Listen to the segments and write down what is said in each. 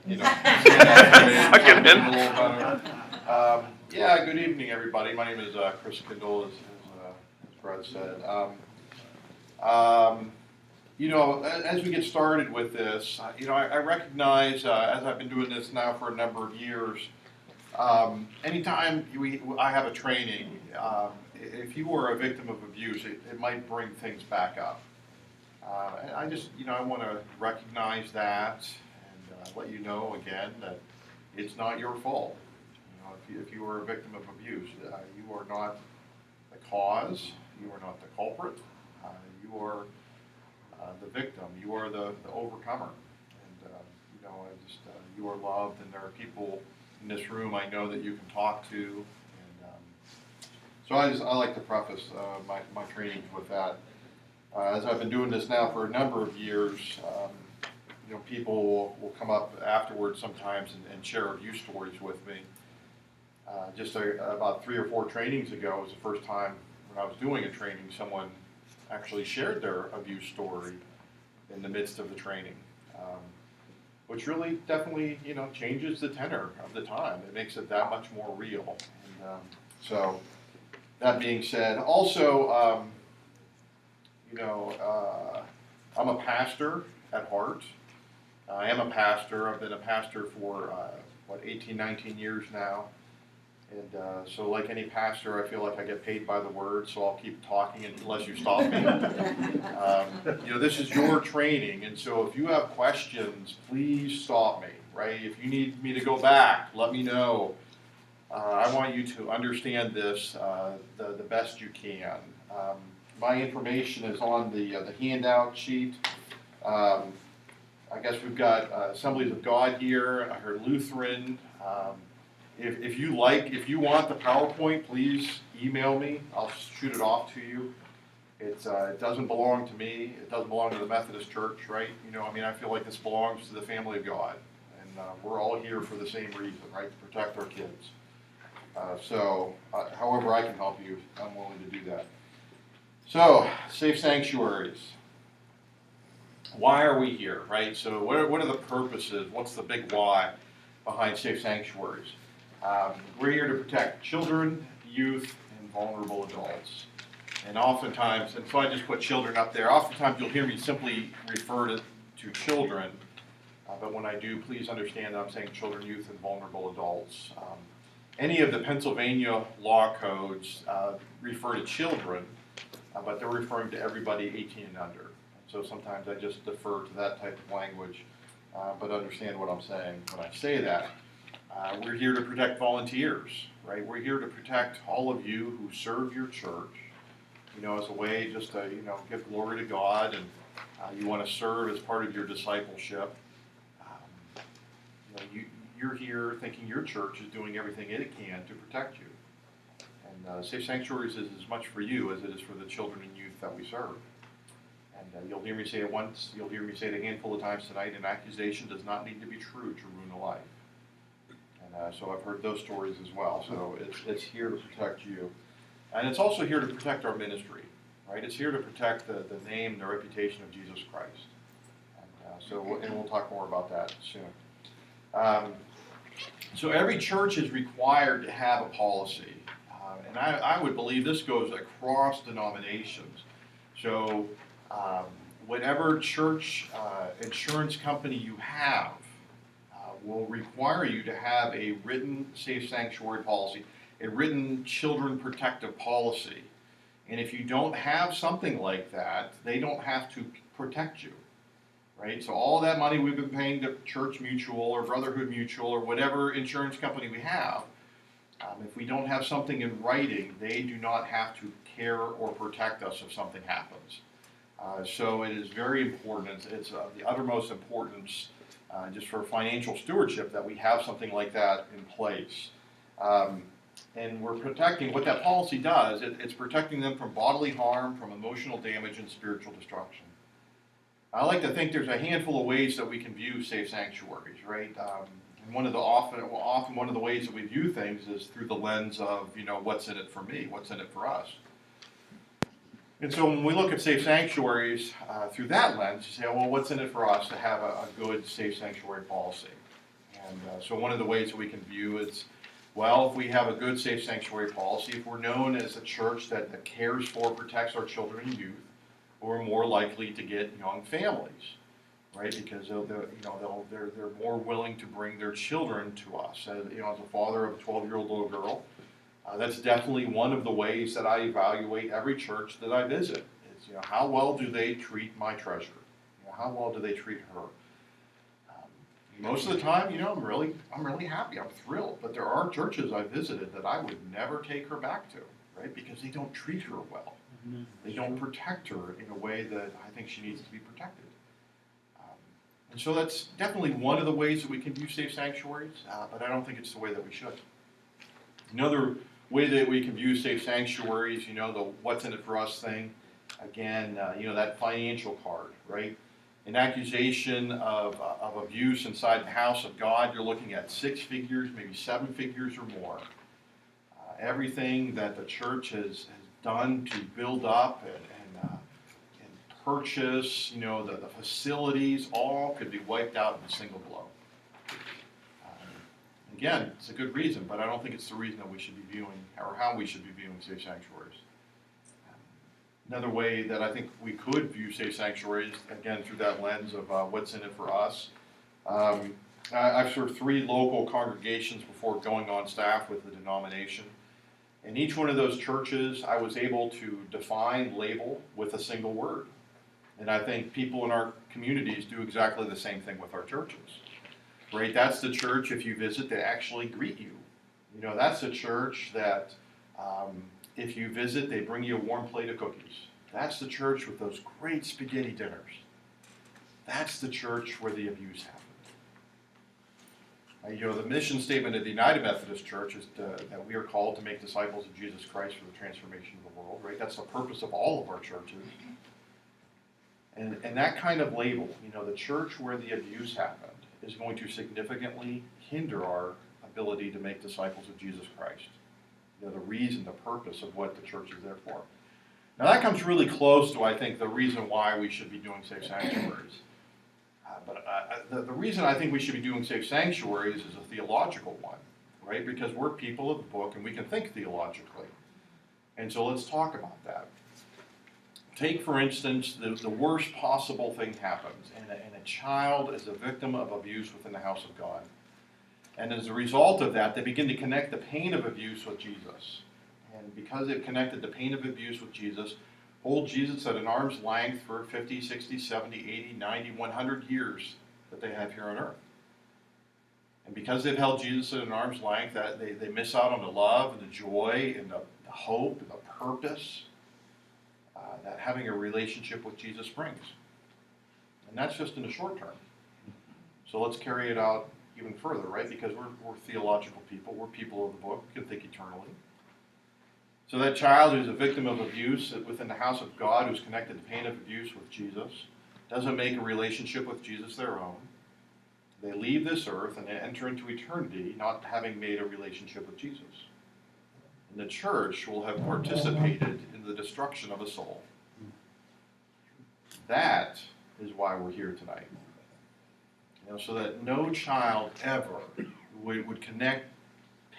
You know. Yeah, good evening, everybody. My name is Chris Kindle, as Brad said. As we get started with this, I recognize, as I've been doing this now for a number of years, anytime I have a training, if you were a victim of abuse, it might bring things back up. And I just, I want to recognize that and let you know again that it's not your fault. If you are a victim of abuse, you are not the cause, you are not the culprit, you are the victim, you are the overcomer. And, you are loved, and there are people in this room I know that you can talk to. And so I like to preface my trainings with that. As I've been doing this now for a number of years, people will come up afterwards sometimes and share abuse stories with me. About 3 or 4 trainings ago was the first time when I was doing a training, someone actually shared their abuse story in the midst of the training, which really definitely, changes the tenor of the time. It makes it that much more real. And so that being said, also, I'm a pastor at heart. I am a pastor. I've been a pastor for, 18, 19 years now. And so like any pastor, I feel like I get paid by the word, so I'll keep talking unless you stop me. This is your training, and so if you have questions, please stop me, right? If you need me to go back, let me know. I want you to understand this the best you can. My information is on the handout sheet. I guess we've got Assemblies of God here. I heard Lutheran. If you want the PowerPoint, please email me. I'll shoot it off to you. It doesn't belong to me. It doesn't belong to the Methodist Church, right? I feel like this belongs to the family of God. And we're all here for the same reason, right? To protect our kids. However I can help you, I'm willing to do that. So, safe sanctuaries. Why are we here, right? So what are the purposes? What's the big why behind safe sanctuaries? We're here to protect children, youth, and vulnerable adults. And oftentimes, and so I just put children up there, oftentimes you'll hear me simply refer to children, but when I do, please understand that I'm saying children, youth, and vulnerable adults. Any of the Pennsylvania law codes refer to children, but they're referring to everybody 18 and under. So sometimes I just defer to that type of language, but understand what I'm saying when I say that. We're here to protect volunteers, right? We're here to protect all of you who serve your church, as a way just to, give glory to God, and you want to serve as part of your discipleship. You're here thinking your church is doing everything it can to protect you. And Safe Sanctuaries is as much for you as it is for the children and youth that we serve. And you'll hear me say it once, you'll hear me say it a handful of times tonight, an accusation does not need to be true to ruin a life. And so I've heard those stories as well. So it's here to protect you. And it's also here to protect our ministry, right? It's here to protect the name and the reputation of Jesus Christ. And we'll talk more about that soon. So every church is required to have a policy. And I would believe this goes across denominations. So whatever church insurance company you have will require you to have a written safe sanctuary policy, a written children protective policy. And if you don't have something like that, they don't have to protect you, right? So all that money we've been paying to Church Mutual or Brotherhood Mutual or whatever insurance company we have, if we don't have something in writing, they do not have to care or protect us if something happens. So it is very important. It's of the uttermost importance just for financial stewardship that we have something like that in place. And we're protecting, what that policy does, it's protecting them from bodily harm, from emotional damage, and spiritual destruction. I like to think there's a handful of ways that we can view safe sanctuaries, right? And often one of the ways that we view things is through the lens of, what's in it for me, what's in it for us. And so when we look at safe sanctuaries through that lens, you say, well, what's in it for us to have a good safe sanctuary policy? And so one of the ways that we can view it's, well, if we have a good safe sanctuary policy, if we're known as a church that cares for, protects our children and youth, we're more likely to get young families, right? Because they're more willing to bring their children to us. As a father of a 12-year-old little girl, that's definitely one of the ways that I evaluate every church that I visit. Is how well do they treat my treasure? How well do they treat her? Most of the time, I'm really happy. I'm thrilled. But there are churches I visited that I would never take her back to, right? Because they don't treat her well. Mm-hmm. They don't protect her in a way that I think she needs to be protected. And so that's definitely one of the ways that we can view safe sanctuaries, but I don't think it's the way that we should. Another way that we can view safe sanctuaries, the what's in it for us thing, again, that financial card, right? An accusation of abuse inside the house of God, you're looking at 6 figures, maybe 7 figures or more. Everything that the church has done to build up and purchase, the facilities, all could be wiped out in a single blow. Again, it's a good reason, but I don't think it's the reason that we should be viewing, or how we should be viewing safe sanctuaries. Another way that I think we could view safe sanctuaries, again, through that lens of what's in it for us. I've served 3 local congregations before going on staff with the denomination. In each one of those churches, I was able to define, label with a single word. And I think people in our communities do exactly the same thing with our churches. Right? That's the church, if you visit, they actually greet you. That's the church that if you visit, they bring you a warm plate of cookies. That's the church with those great spaghetti dinners. That's the church where the abuse happened. The mission statement of the United Methodist Church is that we are called to make disciples of Jesus Christ for the transformation of the world, right? That's the purpose of all of our churches. And that kind of label, the church where the abuse happened, is going to significantly hinder our ability to make disciples of Jesus Christ. The reason, the purpose of what the church is there for. Now that comes really close to, I think, the reason why we should be doing safe sanctuaries. The reason I think we should be doing safe sanctuaries is a theological one, right? Because we're people of the book and we can think theologically. And so let's talk about that. Take, for instance, the worst possible thing happens, and a child is a victim of abuse within the house of God. And as a result of that, they begin to connect the pain of abuse with Jesus. And because they've connected the pain of abuse with Jesus, hold Jesus at an arm's length for 50, 60, 70, 80, 90, 100 years that they have here on earth. And because they've held Jesus at an arm's length, that they miss out on the love and the joy and the hope and the purpose that having a relationship with Jesus brings. And that's just in the short term. So let's carry it out even further, right? Because we're theological people. We're people of the book. We can think eternally. So that child who's a victim of abuse within the house of God, who's connected the pain of abuse with Jesus, doesn't make a relationship with Jesus their own. They leave this earth and they enter into eternity not having made a relationship with Jesus. And the church will have participated in the destruction of a soul. That is why we're here tonight. So that no child ever would connect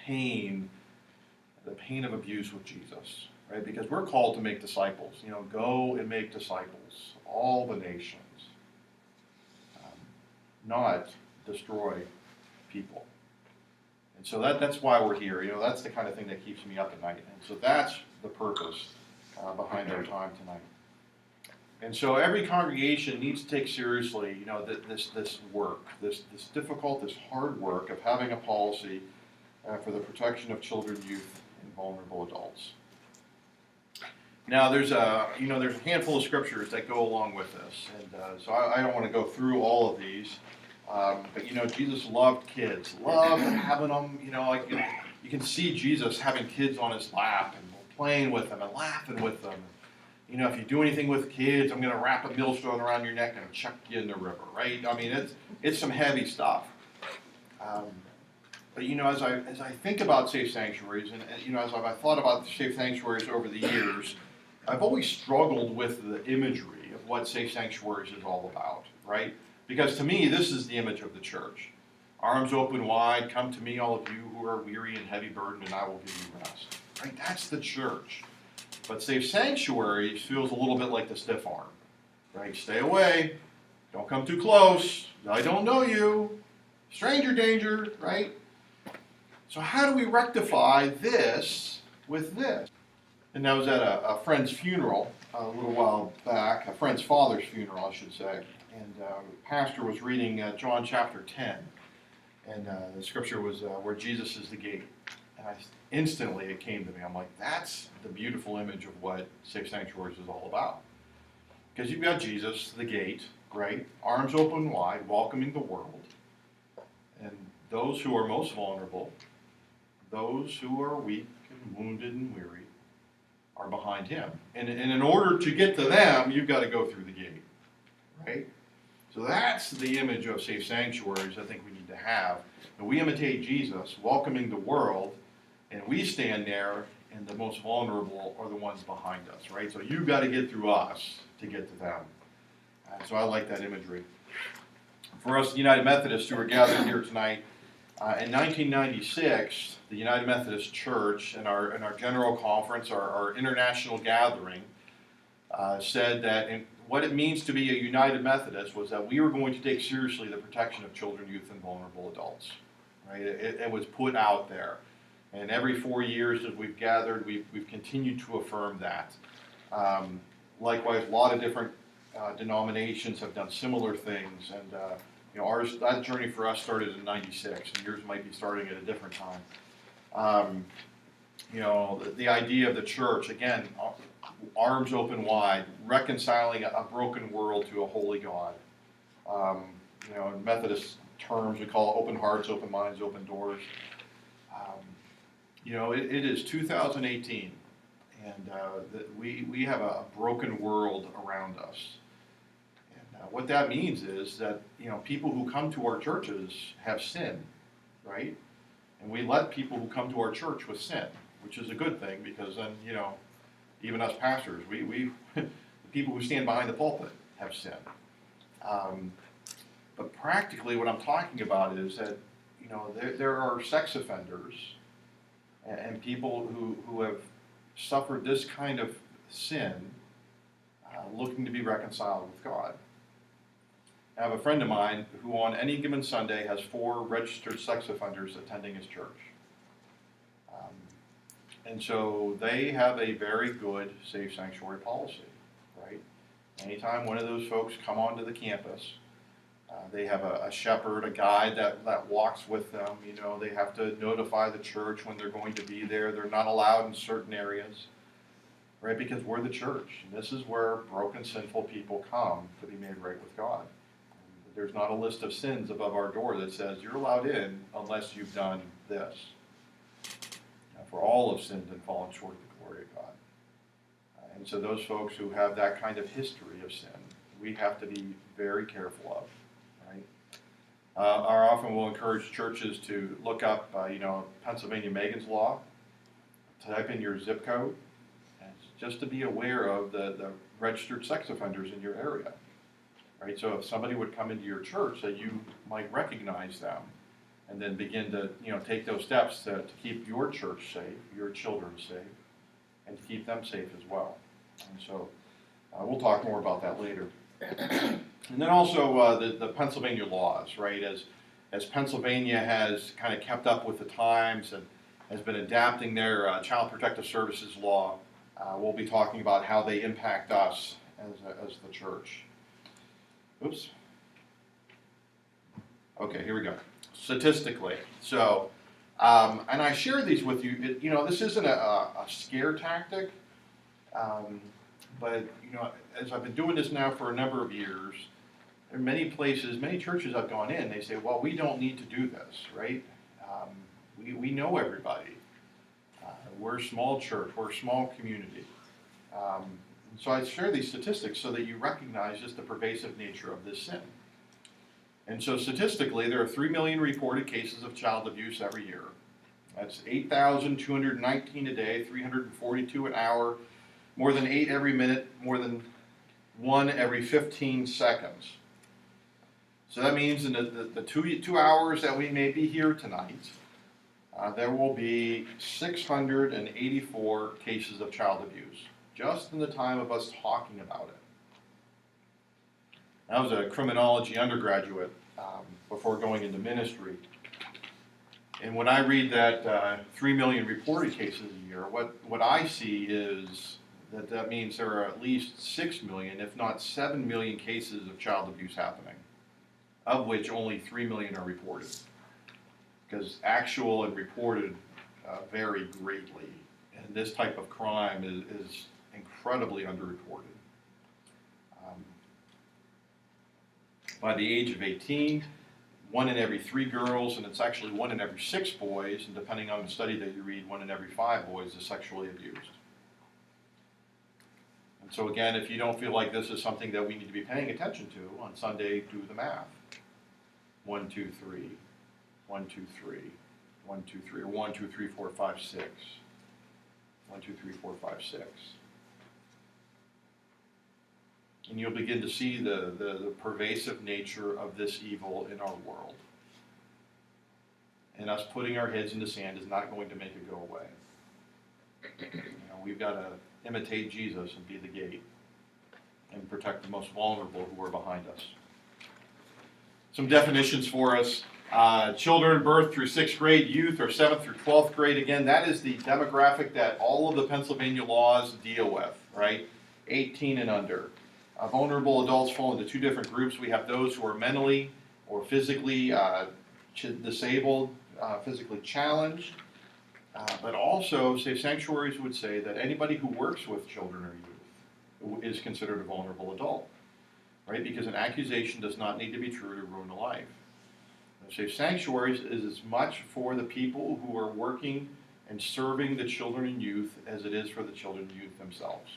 the pain of abuse with Jesus, right? Because we're called to make disciples. Go and make disciples, all the nations, not destroy people. And so that's why we're here. That's the kind of thing that keeps me up at night. And so that's the purpose behind our time tonight. And so every congregation needs to take seriously, this work, this difficult, this hard work of having a policy for the protection of children, youth, and vulnerable adults. Now, there's a handful of scriptures that go along with this, and so I don't want to go through all of these. But Jesus loved kids, loved having them. You can see Jesus having kids on his lap and playing with them and laughing with them. If you do anything with kids, I'm going to wrap a millstone around your neck and chuck you in the river, right? I mean, it's some heavy stuff. But as I think about safe sanctuaries, and as I've thought about safe sanctuaries over the years, I've always struggled with the imagery of what safe sanctuaries is all about, right? Because to me, this is the image of the church. arms open wide, come to me, all of you who are weary and heavy burdened, and I will give you rest. Right? That's the church. But Safe Sanctuary feels a little bit like the stiff arm. Right? Stay away. Don't come too close. I don't know you. Stranger danger, right? So how do we rectify this with this? And I was at a friend's funeral a little while back, a friend's father's funeral, I should say. And the pastor was reading John chapter 10. And the scripture was where Jesus is the gate. And instantly it came to me. I'm like, that's the beautiful image of what Safe Sanctuaries is all about. Because you've got Jesus, the gate, right? Arms open wide, welcoming the world. And those who are most vulnerable, those who are weak and wounded and weary, are behind him. And in order to get to them, you've got to go through the gate, right? So that's the image of Safe Sanctuaries I think we need to have. And we imitate Jesus, welcoming the world, and we stand there, and the most vulnerable are the ones behind us, right? So you've got to get through us to get to them. So I like that imagery. For us United Methodists who are gathered here tonight, in 1996, the United Methodist Church in our general conference, our international gathering, said that what it means to be a United Methodist was that we were going to take seriously the protection of children, youth, and vulnerable adults. Right? It was put out there. And every 4 years that we've gathered, we've continued to affirm that. Likewise, a lot of different denominations have done similar things, and that journey for us started in '96, and yours might be starting at a different time. The idea of the church, again, arms open wide, reconciling a broken world to a holy God. In Methodist terms, we call it open hearts, open minds, open doors. It is 2018, and we have a broken world around us. And what that means is that people who come to our churches have sin, right? And we let people who come to our church with sin, which is a good thing, because then even us pastors, we the people who stand behind the pulpit have sin. But practically, what I'm talking about is that there are sex offenders and people who have suffered this kind of sin, looking to be reconciled with God. I have a friend of mine who on any given Sunday has 4 registered sex offenders attending his church. And so they have a very good Safe Sanctuary policy, right? Anytime one of those folks come onto the campus, they have a shepherd, a guide that walks with them. They have to notify the church when they're going to be there. They're not allowed in certain areas, right? Because we're the church. And this is where broken, sinful people come to be made right with God. There's not a list of sins above our door that says you're allowed in unless you've done this. For all have sinned and fallen short of the glory of God. And so those folks who have that kind of history of sin, we have to be very careful of. Our often we'll encourage churches to look up, Pennsylvania Megan's Law, type in your zip code, and just to be aware of the registered sex offenders in your area. Right? So if somebody would come into your church, that you might recognize them, and then begin to take those steps to keep your church safe, your children safe, and to keep them safe as well. And so we'll talk more about that later. And then also the Pennsylvania laws, right? As Pennsylvania has kind of kept up with the times and has been adapting their Child Protective Services law, we'll be talking about how they impact us as the church. Oops. Okay, here we go. Statistically, so, and I share these with you. This isn't a scare tactic, but as I've been doing this now for a number of years, there are many places, many churches I've gone in, they say, well, we don't need to do this, right? We know everybody. We're a small church, we're a small community. So I share these statistics so that you recognize just the pervasive nature of this sin. And so statistically, there are 3 million reported cases of child abuse every year. That's 8,219 a day, 342 an hour, more than 8 every minute, more than 1 every 15 seconds. So that means in the 2 hours that we may be here tonight, there will be 684 cases of child abuse, just in the time of us talking about it. I was a criminology undergraduate before going into ministry. And when I read that 3 million reported cases a year, what I see is that means there are at least 6 million, if not 7 million cases of child abuse happening, of which only 3 million are reported. Because actual and reported vary greatly. And this type of crime is incredibly underreported. By the age of 18, 1 in every 3 girls, and it's actually 1 in every 6 boys, and depending on the study that you read, 1 in every 5 boys is sexually abused. And so again, if you don't feel like this is something that we need to be paying attention to, on Sunday, do the math. 1, 2, 3, 1, 2, 3, 1, 2, 3, or 1, 2, 3, 4, 5, 6. 1, 2, 3, 4, 5, 6. And you'll begin to see the pervasive nature of this evil in our world. And us putting our heads in the sand is not going to make it go away. We've got to imitate Jesus and be the gate and protect the most vulnerable who are behind us. Some definitions for us. Children birth through 6th grade, youth or 7th through 12th grade. Again, that is the demographic that all of the Pennsylvania laws deal with, right? 18 and under. Vulnerable adults fall into 2 different groups. We have those who are mentally or physically disabled, physically challenged. But also, Safe Sanctuaries would say that anybody who works with children or youth is considered a vulnerable adult, right? Because an accusation does not need to be true to ruin a life. Safe Sanctuaries is as much for the people who are working and serving the children and youth as it is for the children and youth themselves,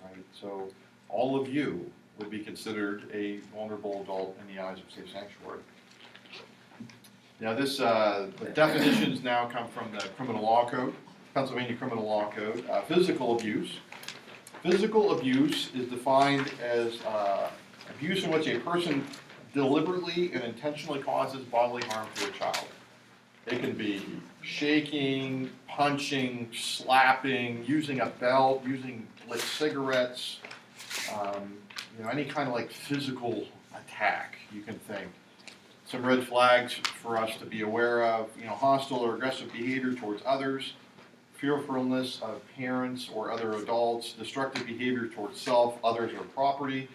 right? So all of you would be considered a vulnerable adult in the eyes of Safe Sanctuary. Now the definitions now come from the Criminal Law Code, Pennsylvania Criminal Law Code. Physical abuse. Physical abuse is defined as abuse in which a person deliberately and intentionally causes bodily harm to a child. It can be shaking, punching, slapping, using a belt, using lit cigarettes, any kind of like physical attack you can think. Some red flags for us to be aware of, hostile or aggressive behavior towards others, fearfulness of parents or other adults, destructive behavior towards self, others, or property,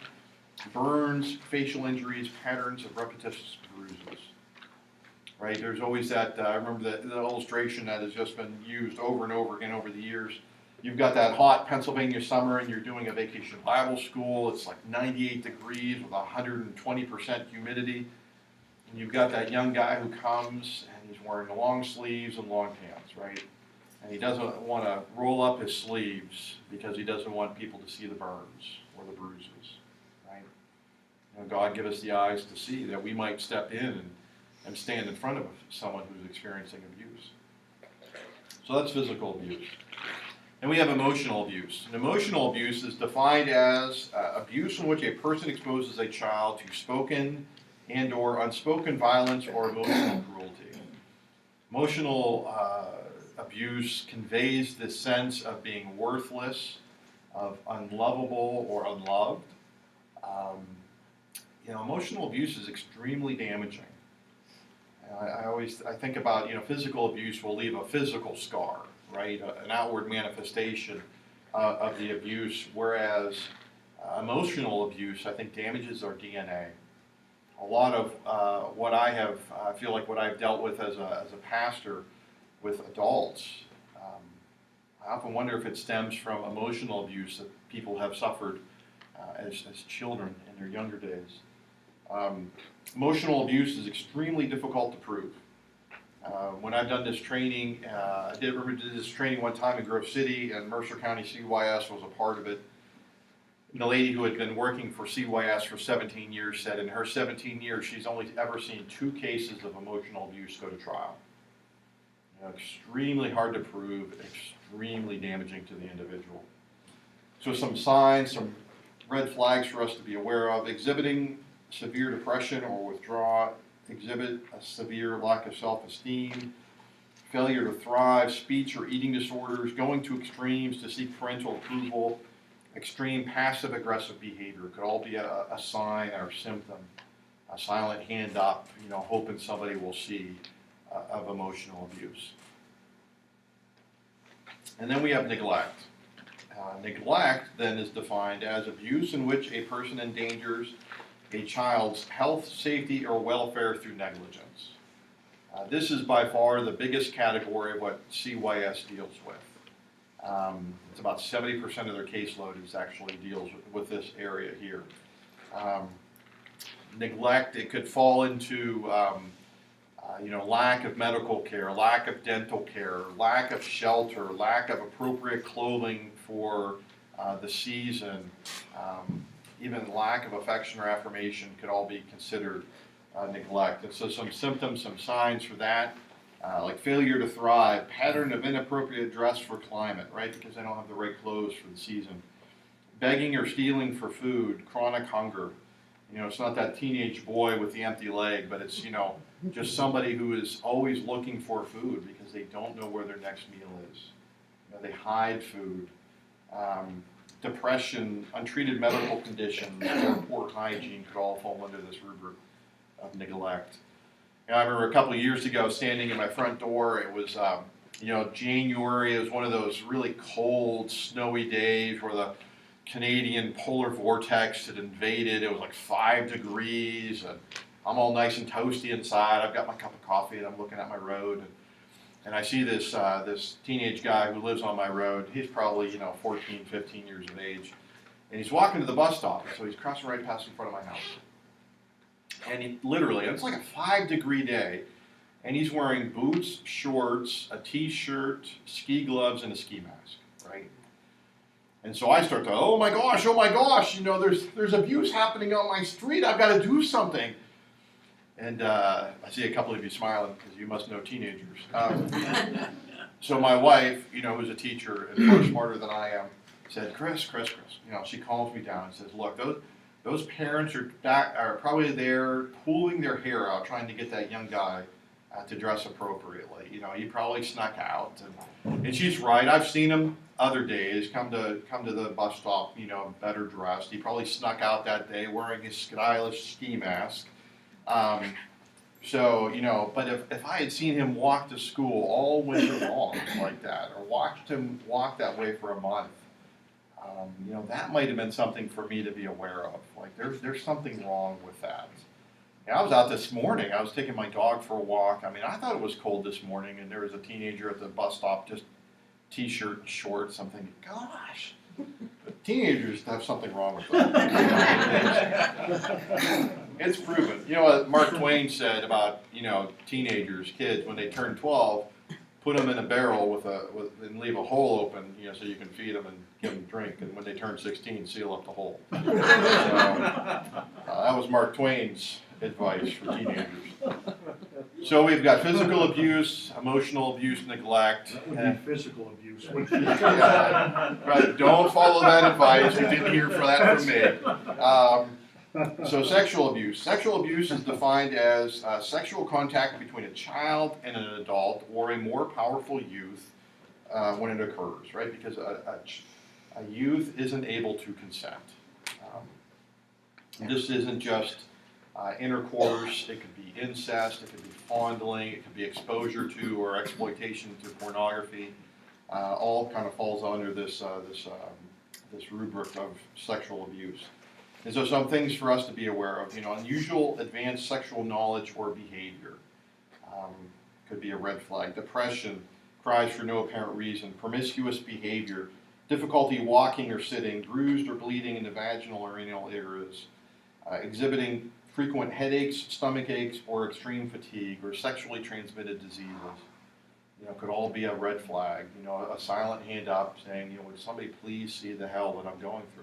burns, facial injuries, patterns of repetitious bruises. Right? There's always that, I remember the illustration that has just been used over and over again over the years. You've got that hot Pennsylvania summer and you're doing a vacation Bible school. It's like 98 degrees with 120% humidity. And you've got that young guy who comes and he's wearing long sleeves and long pants, right? And he doesn't want to roll up his sleeves because he doesn't want people to see the burns or the bruises. God give us the eyes to see that we might step in and stand in front of someone who's experiencing abuse. So that's physical abuse. And we have emotional abuse. And emotional abuse is defined as abuse in which a person exposes a child to spoken and or unspoken violence or emotional cruelty. Emotional abuse conveys this sense of being worthless, of unlovable or unloved. Emotional abuse is extremely damaging. I think about, physical abuse will leave a physical scar, right? An outward manifestation of the abuse, whereas emotional abuse, I think, damages our DNA. A lot of what I feel like what I've dealt with as a pastor with adults, I often wonder if it stems from emotional abuse that people have suffered as children in their younger days. Emotional abuse is extremely difficult to prove. When I've done this training, I did this training one time in Grove City, and Mercer County CYS was a part of it. And the lady who had been working for CYS for 17 years said in her 17 years she's only ever seen 2 cases of emotional abuse go to trial. Extremely hard to prove, extremely damaging to the individual. So some signs, some red flags for us to be aware of: exhibiting severe depression or withdrawal, exhibit a severe lack of self-esteem, failure to thrive, speech or eating disorders, going to extremes to seek parental approval, extreme passive-aggressive behavior could all be a sign or symptom, a silent hand up, hoping somebody will see of emotional abuse. And then we have neglect. Neglect then is defined as abuse in which a person endangers a child's health, safety, or welfare through negligence. This is by far the biggest category of what CYS deals with. It's about 70% of their caseload is actually deals with this area here. Neglect, it could fall into lack of medical care, lack of dental care, lack of shelter, lack of appropriate clothing for the season, even lack of affection or affirmation could all be considered neglect. And so some symptoms, some signs for that, like failure to thrive, pattern of inappropriate dress for climate, right, because they don't have the right clothes for the season, begging or stealing for food, chronic hunger. It's not that teenage boy with the empty leg, but it's, just somebody who is always looking for food because they don't know where their next meal is. They hide food. Depression, untreated medical conditions, or poor hygiene could all fall under this rubric of neglect. I remember a couple of years ago standing in my front door. It was, January. It was one of those really cold, snowy days where the Canadian polar vortex had invaded. It was like 5 degrees, and I'm all nice and toasty inside. I've got my cup of coffee, and I'm looking at my road, and I see this this teenage guy who lives on my road. He's probably 14, 15 years of age, and he's walking to the bus stop. So he's crossing right past in front of my house, and he literally, it's like a 5-degree day, and he's wearing boots, shorts, a t-shirt, ski gloves, and a ski mask, right? And so I start to, oh my gosh, there's abuse happening on my street. I've got to do something. And I see a couple of you smiling because you must know teenagers. So my wife, who's a teacher and far smarter than I am, said, Chris, she calms me down and says, look, those parents are probably there pulling their hair out trying to get that young guy to dress appropriately. He probably snuck out. And she's right. I've seen him other days come to the bus stop, better dressed. He probably snuck out that day wearing his stylish ski mask. But if I had seen him walk to school all winter long like that, or watched him walk that way for a month, that might have been something for me to be aware of. Like there's something wrong with that. I was out this morning. I was taking my dog for a walk. I thought it was cold this morning, and there was a teenager at the bus stop, just t-shirt and shorts. I'm thinking, gosh, teenagers have something wrong with them. It's proven. What Mark Twain said about teenagers, kids, when they turn 12, put them in a barrel and leave a hole open, so you can feed them and give them a drink. And when they turn 16, seal up the hole. So, that was Mark Twain's advice for teenagers. So we've got physical abuse, emotional abuse, neglect. That would be physical abuse. Right. Don't follow that advice. You didn't hear that from me. So sexual abuse. Sexual abuse is defined as sexual contact between a child and an adult or a more powerful youth when it occurs, right? Because a youth isn't able to consent. This isn't just intercourse. It could be incest. It could be fondling. It could be exposure to or exploitation to pornography. All kind of falls under this rubric of sexual abuse. And so some things for us to be aware of, unusual advanced sexual knowledge or behavior could be a red flag. Depression, cries for no apparent reason, promiscuous behavior, difficulty walking or sitting, bruised or bleeding in the vaginal or anal areas, exhibiting frequent headaches, stomach aches, or extreme fatigue, or sexually transmitted diseases. Could all be a red flag. A silent hand up saying, would somebody please see the hell that I'm going through?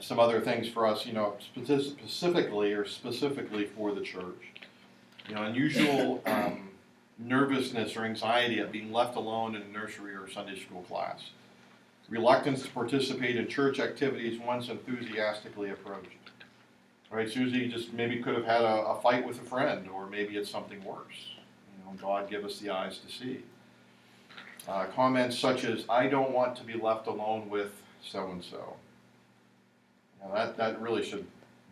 Some other things for us, specifically for the church. Unusual nervousness or anxiety at being left alone in a nursery or Sunday school class. Reluctance to participate in church activities once enthusiastically approached. right? Susie just maybe could have had a fight with a friend, or maybe it's something worse. God give us the eyes to see. Comments such as, I don't want to be left alone with so-and-so. That really should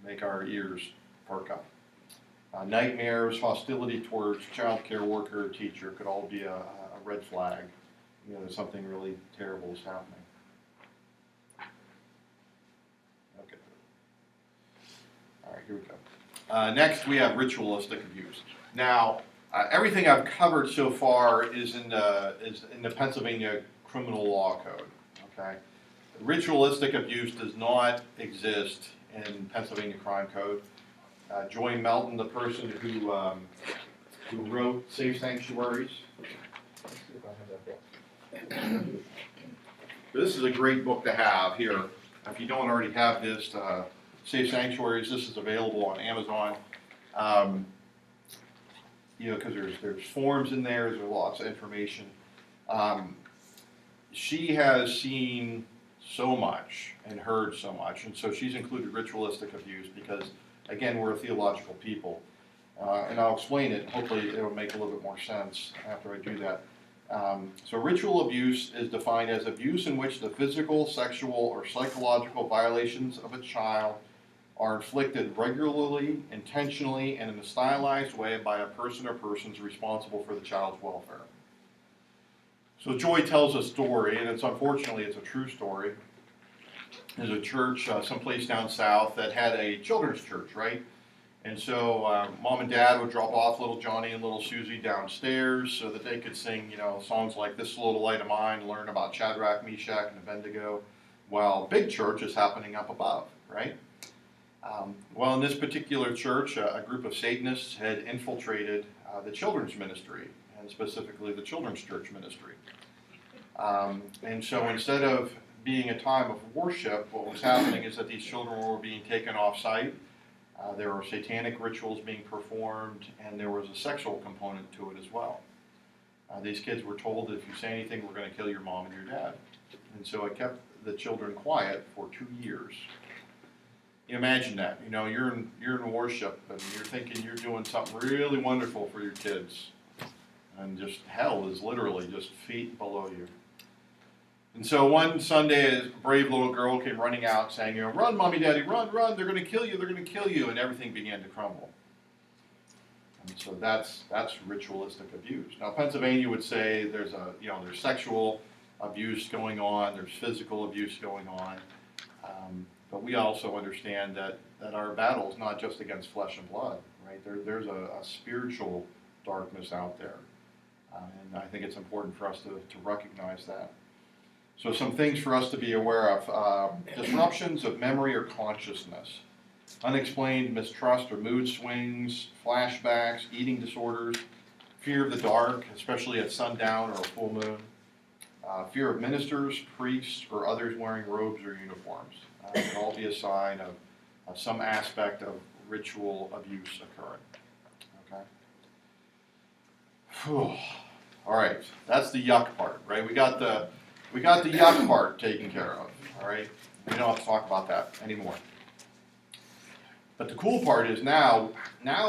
make our ears perk up. Nightmares, hostility towards child care worker or teacher could all be a red flag. That something really terrible is happening. Okay. All right, here we go. Next, we have ritualistic abuse. Now, everything I've covered so far is in the Pennsylvania Criminal Law Code. Okay, ritualistic abuse does not exist in Pennsylvania Crime Code. Joy Melton, the person who wrote Safe Sanctuaries. Let's see if I have that book. This is a great book to have here. If you don't already have this, Safe Sanctuaries, this is available on Amazon. Because there's forms in there, there's lots of information. She has seen so much and heard so much, and so she's included ritualistic abuse because, again, we're a theological people. And I'll explain it. Hopefully it'll make a little bit more sense after I do that. So ritual abuse is defined as abuse in which the physical, sexual, or psychological violations of a child are inflicted regularly, intentionally, and in a stylized way by a person or persons responsible for the child's welfare. So Joy tells a story, and unfortunately it's a true story. There's a church someplace down south that had a children's church, right? And so mom and dad would drop off little Johnny and little Susie downstairs so that they could sing, songs like This Little Light of Mine, learn about Shadrach, Meshach, and Abednego, while big church is happening up above, right? Well, in this particular church, a group of Satanists had infiltrated the children's ministry, and specifically the children's church ministry. And so instead of being a time of worship, what was happening is that these children were being taken off site. There were satanic rituals being performed, and there was a sexual component to it as well. These kids were told that if you say anything, we're going to kill your mom and your dad. And so it kept the children quiet for 2 years. Imagine that, you're in worship and you're thinking you're doing something really wonderful for your kids, and just hell is literally just feet below you. And so one Sunday, a brave little girl came running out saying, run, mommy, daddy, run, run, they're going to kill you, they're going to kill you, and everything began to crumble. And so that's ritualistic abuse. Now Pennsylvania would say there's sexual abuse going on, there's physical abuse going on. But we also understand that our battle is not just against flesh and blood, right? There's a spiritual darkness out there. And I think it's important for us to recognize that. So some things for us to be aware of. Disruptions of memory or consciousness. Unexplained mistrust or mood swings, flashbacks, eating disorders, fear of the dark, especially at sundown or a full moon. Fear of ministers, priests, or others wearing robes or uniforms. It can all be a sign of some aspect of ritual abuse occurring. Okay. Whew. All right, that's the yuck part, right? We got the yuck part taken care of. All right, we don't have to talk about that anymore. But the cool part is now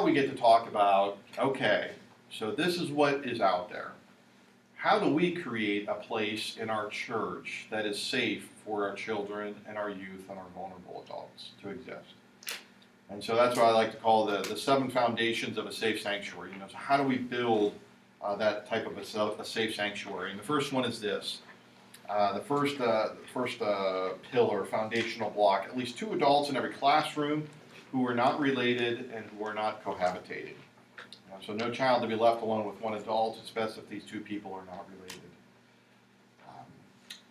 we get to talk about, okay, so this is what is out there. How do we create a place in our church that is safe for our children and our youth and our vulnerable adults to exist? And so that's what I like to call the 7 foundations of a safe sanctuary. So how do we build that type of a safe sanctuary? And the first one is this. The first pillar, foundational block, at least 2 adults in every classroom who are not related and who are not cohabitating. So no child to be left alone with one adult. It's best if these 2 people are not related.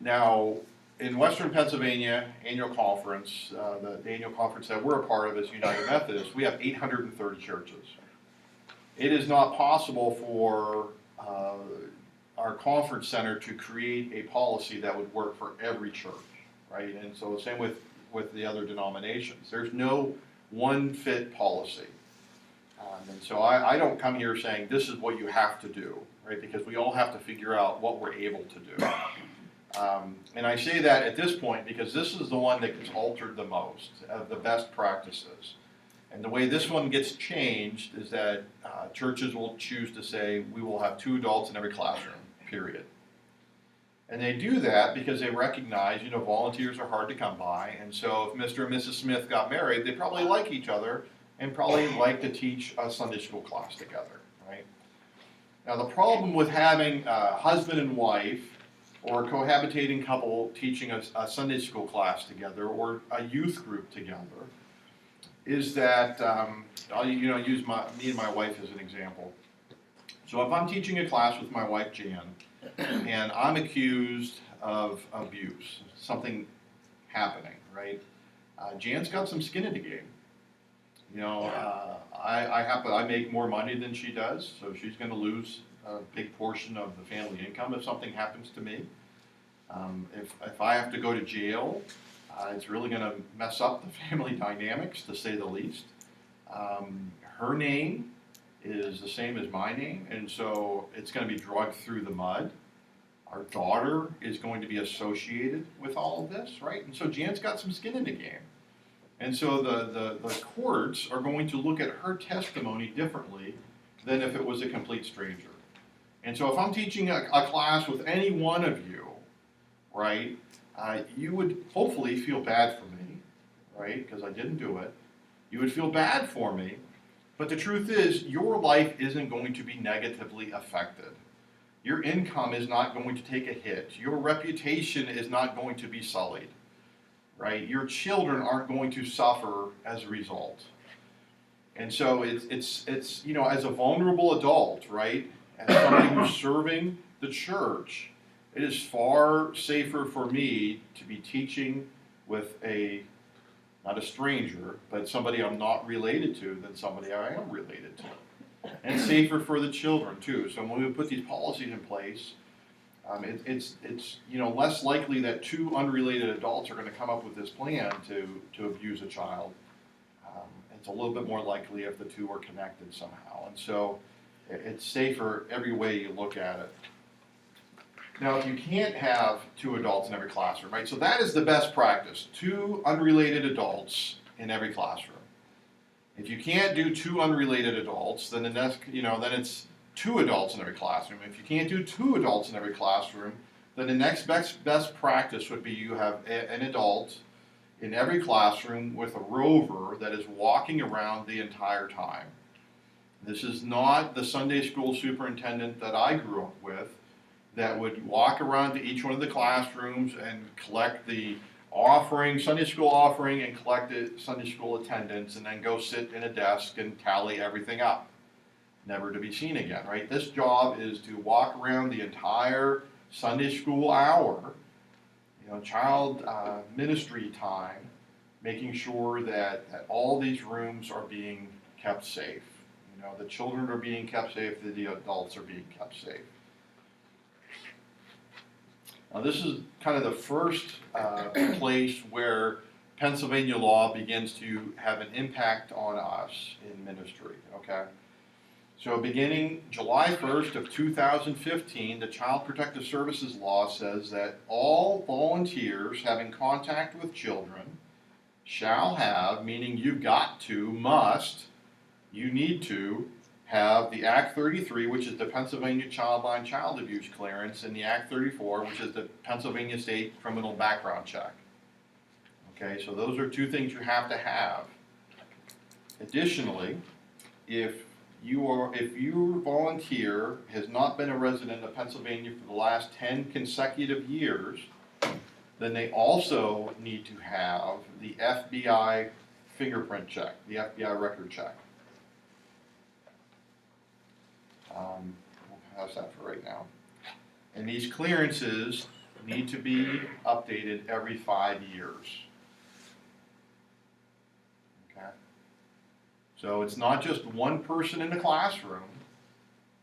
Now, in Western Pennsylvania annual conference, the annual conference that we're a part of is United Methodist, we have 830 churches. It is not possible for our conference center to create a policy that would work for every church, right? And so the same with the other denominations. There's no one fit policy. And so I don't come here saying this is what you have to do, right? Because we all have to figure out what we're able to do. And I say that at this point because this is the one that gets altered the most of the best practices. And the way this one gets changed is that churches will choose to say, we will have 2 adults in every classroom, period. And they do that because they recognize, volunteers are hard to come by. And so if Mr. and Mrs. Smith got married, they probably like each other and probably like to teach a Sunday school class together, right? Now the problem with having a husband and wife or a cohabitating couple teaching a Sunday school class together or a youth group together is that, I'll use me and my wife as an example. So if I'm teaching a class with my wife Jan, and I'm accused of abuse, something happening, right? Jan's got some skin in the game. I make more money than she does, so she's going to lose a big portion of the family income if something happens to me. If I have to go to jail, it's really going to mess up the family dynamics, to say the least. Her name is the same as my name, and so it's going to be dragged through the mud. Our daughter is going to be associated with all of this, right? And so Jan's got some skin in the game. And so the courts are going to look at her testimony differently than if it was a complete stranger. And so if I'm teaching a class with any one of you, right, you would hopefully feel bad for me, right, because I didn't do it. You would feel bad for me. But the truth is, your life isn't going to be negatively affected. Your income is not going to take a hit. Your reputation is not going to be sullied, right? Your children aren't going to suffer as a result. And so it's as a vulnerable adult, right, as somebody who's serving the church, it is far safer for me to be teaching with not a stranger, but somebody I'm not related to than somebody I am related to. And safer for the children too. So when we put these policies in place, it's less likely that 2 unrelated adults are going to come up with this plan to abuse a child. It's a little bit more likely if the 2 are connected somehow. And so it's safer every way you look at it. Now, if you can't have 2 adults in every classroom, right? So that is the best practice: 2 unrelated adults in every classroom. If you can't do 2 unrelated adults, then then it's 2 adults in every classroom. If you can't do 2 adults in every classroom, then the next best practice would be you have an adult in every classroom with a rover that is walking around the entire time. This is not the Sunday school superintendent that I grew up with, that would walk around to each one of the classrooms and collect the Sunday school offering, and collect the Sunday school attendance, and then go sit in a desk and tally everything up. Never to be seen again, right? This job is to walk around the entire Sunday school hour, child ministry time, making sure that all these rooms are being kept safe. The children are being kept safe, the adults are being kept safe. Now, this is kind of the first place where Pennsylvania law begins to have an impact on us in ministry, okay? So beginning July 1st of 2015, the Child Protective Services law says that all volunteers having contact with children shall have, meaning you've got to, you need to, have the Act 33, which is the Pennsylvania Child Line Child Abuse Clearance, and the Act 34, which is the Pennsylvania State Criminal Background Check. Okay, so those are 2 things you have to have. Additionally, if your volunteer has not been a resident of Pennsylvania for the last 10 consecutive years, then they also need to have the FBI fingerprint check, the FBI record check. We'll pass that for right now. And these clearances need to be updated every 5 years. Okay? So it's not just one person in the classroom,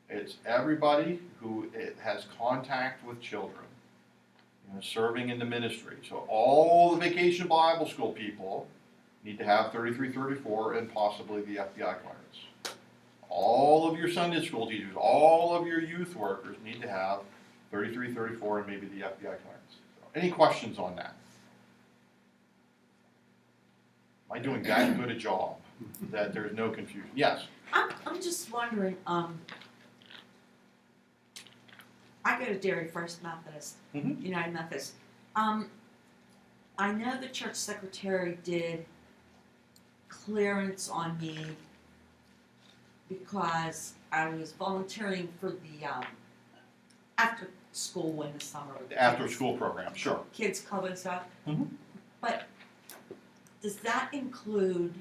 it's everybody who has contact with children, serving in the ministry. So all the Vacation Bible School people need to have 3334 and possibly the FBI clearance. All of your Sunday school teachers, all of your youth workers need to have 3334 and maybe the FBI clearance. So, any questions on that? Am I doing that good a job? that there's no confusion. Yes? I'm just wondering, I go to Dairy First Methodist, Mhm. United Methodist. I know the church secretary did clearance on me because I was volunteering for the after school in the summer. The after-school program, sure. Kids club and stuff. Mhm. But does that include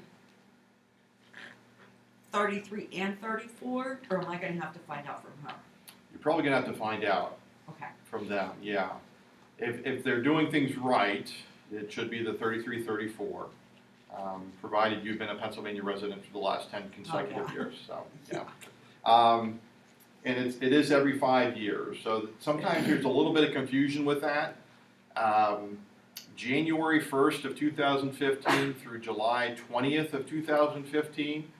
33 and 34, or am I going to have to find out from her? You're probably going to have to find out Okay. from them, yeah. If they're doing things right, it should be the 33, 34, provided you've been a Pennsylvania resident for the last 10 consecutive years. So, yeah. And it is every 5 years. So sometimes there's a little bit of confusion with that. January 1st of 2015 through July 20th of 2015,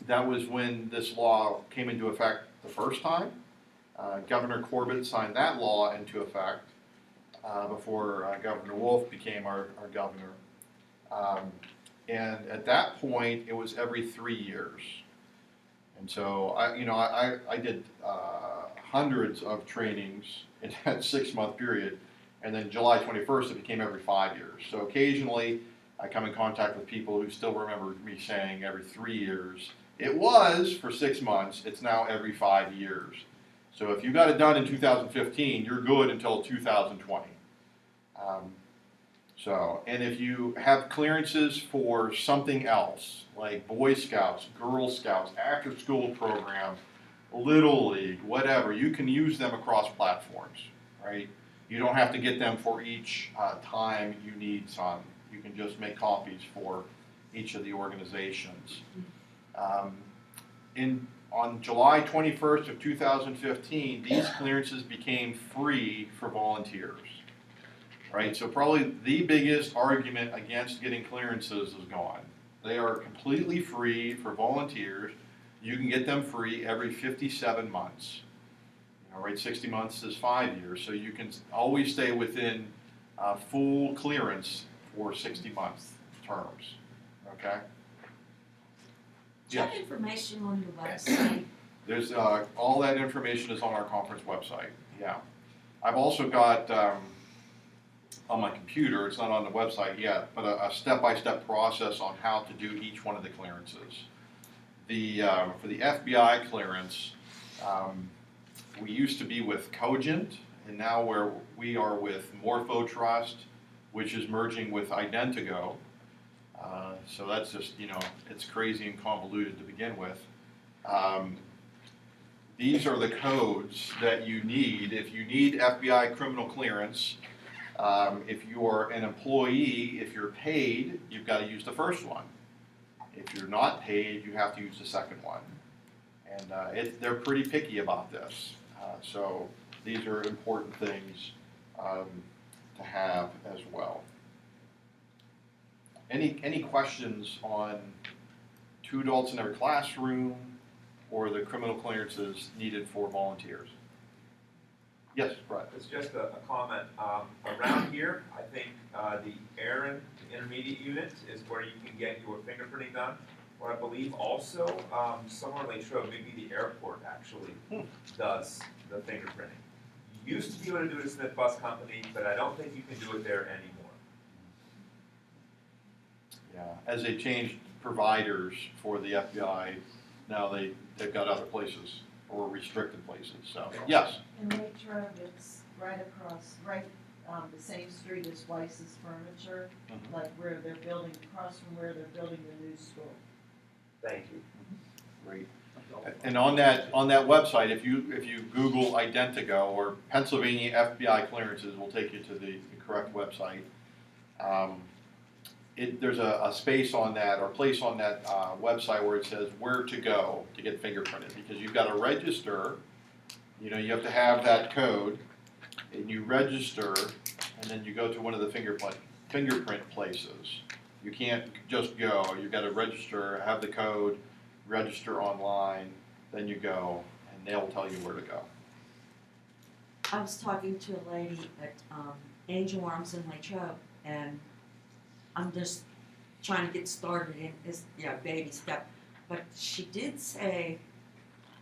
that was when this law came into effect the first time. Governor Corbett signed that law into effect before Governor Wolf became our governor. And at that point, it was every 3 years. And so I did hundreds of trainings in that 6-month period, and then July 21st, it became every 5 years. So occasionally, I come in contact with people who still remember me saying every 3 years. It was for 6 months. It's now every 5 years. So if you got it done in 2015, you're good until 2020. And if you have clearances for something else, like Boy Scouts, Girl Scouts, after-school program, Little League, whatever, you can use them across platforms, right? You don't have to get them for each time you need some. You can just make copies for each of the organizations. On July 21st of 2015, these clearances became free for volunteers, right? So probably the biggest argument against getting clearances is gone. They are completely free for volunteers. You can get them free every 57 months. Right, 60 months is 5 years, so you can always stay within full clearance for 60-month terms, okay? Do you have information on your website? There's, all that information is on our conference website, yeah. I've also got, on my computer, it's not on the website yet, but a step-by-step process on how to do each one of the clearances. For the FBI clearance, we used to be with Cogent, and now we are with MorphoTrust, which is merging with Identigo. So that's just, it's crazy and convoluted to begin with. These are the codes that you need. If you need FBI criminal clearance, if you are an employee, if you're paid, you've got to use the first one. If you're not paid, you have to use the second one. And they're pretty picky about this. So these are important things to have as well. Any questions on 2 adults in every classroom or the criminal clearances needed for volunteers? Yes, Brett. It's just a comment. Around here, I think the Aaron Intermediate Unit is where you can get your fingerprinting done. What I believe also, somewhere in Latrobe, maybe the airport actually does the fingerprinting. You used to be able to do it at Smith Bus Company, but I don't think you can do it there anymore. Yeah, as they changed providers for the FBI, now they've got other places or restricted places. So yes. In Latrobe, it's right across, the same street as Weiss's Furniture, like where they're building, across from where they're building the new school. Thank you. Great. And on that website, if you Google Identigo or Pennsylvania FBI clearances, will take you to the correct website. There's a space on that or place on that website where it says where to go to get fingerprinted, because you've got to register. You have to have that code, and you register, and then you go to one of the fingerprint places. You can't just go. You've got to register, have the code, register online, then you go, and they'll tell you where to go. I was talking to a lady at Angel Arms in Latrobe, and I'm just trying to get started in this, baby step. But she did say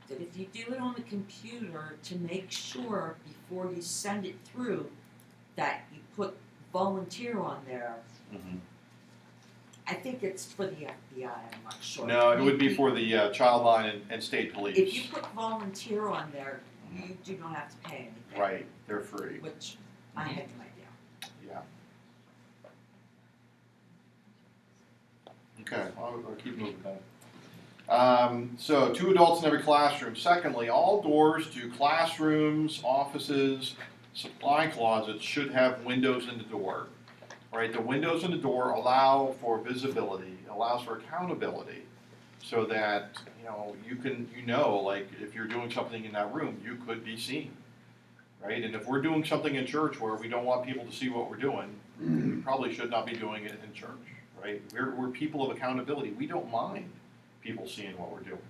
that if you do it on the computer, to make sure before you send it through that you put volunteer on there. Mhm. I think it's for the FBI, I'm not sure. No, it would be for the child line and state police. If you put volunteer on there, you do not have to pay anything. Right, they're free. Which I had no idea. Yeah. Okay, I'll keep moving then. So 2 adults in every classroom. Secondly, all doors to classrooms, offices, supply closets should have windows in the door. Right, the windows in the door allow for visibility, allows for accountability, so that like if you're doing something in that room, you could be seen. Right, and if we're doing something in church where we don't want people to see what we're doing, we probably should not be doing it in church. Right, we're people of accountability. We don't mind people seeing what we're doing.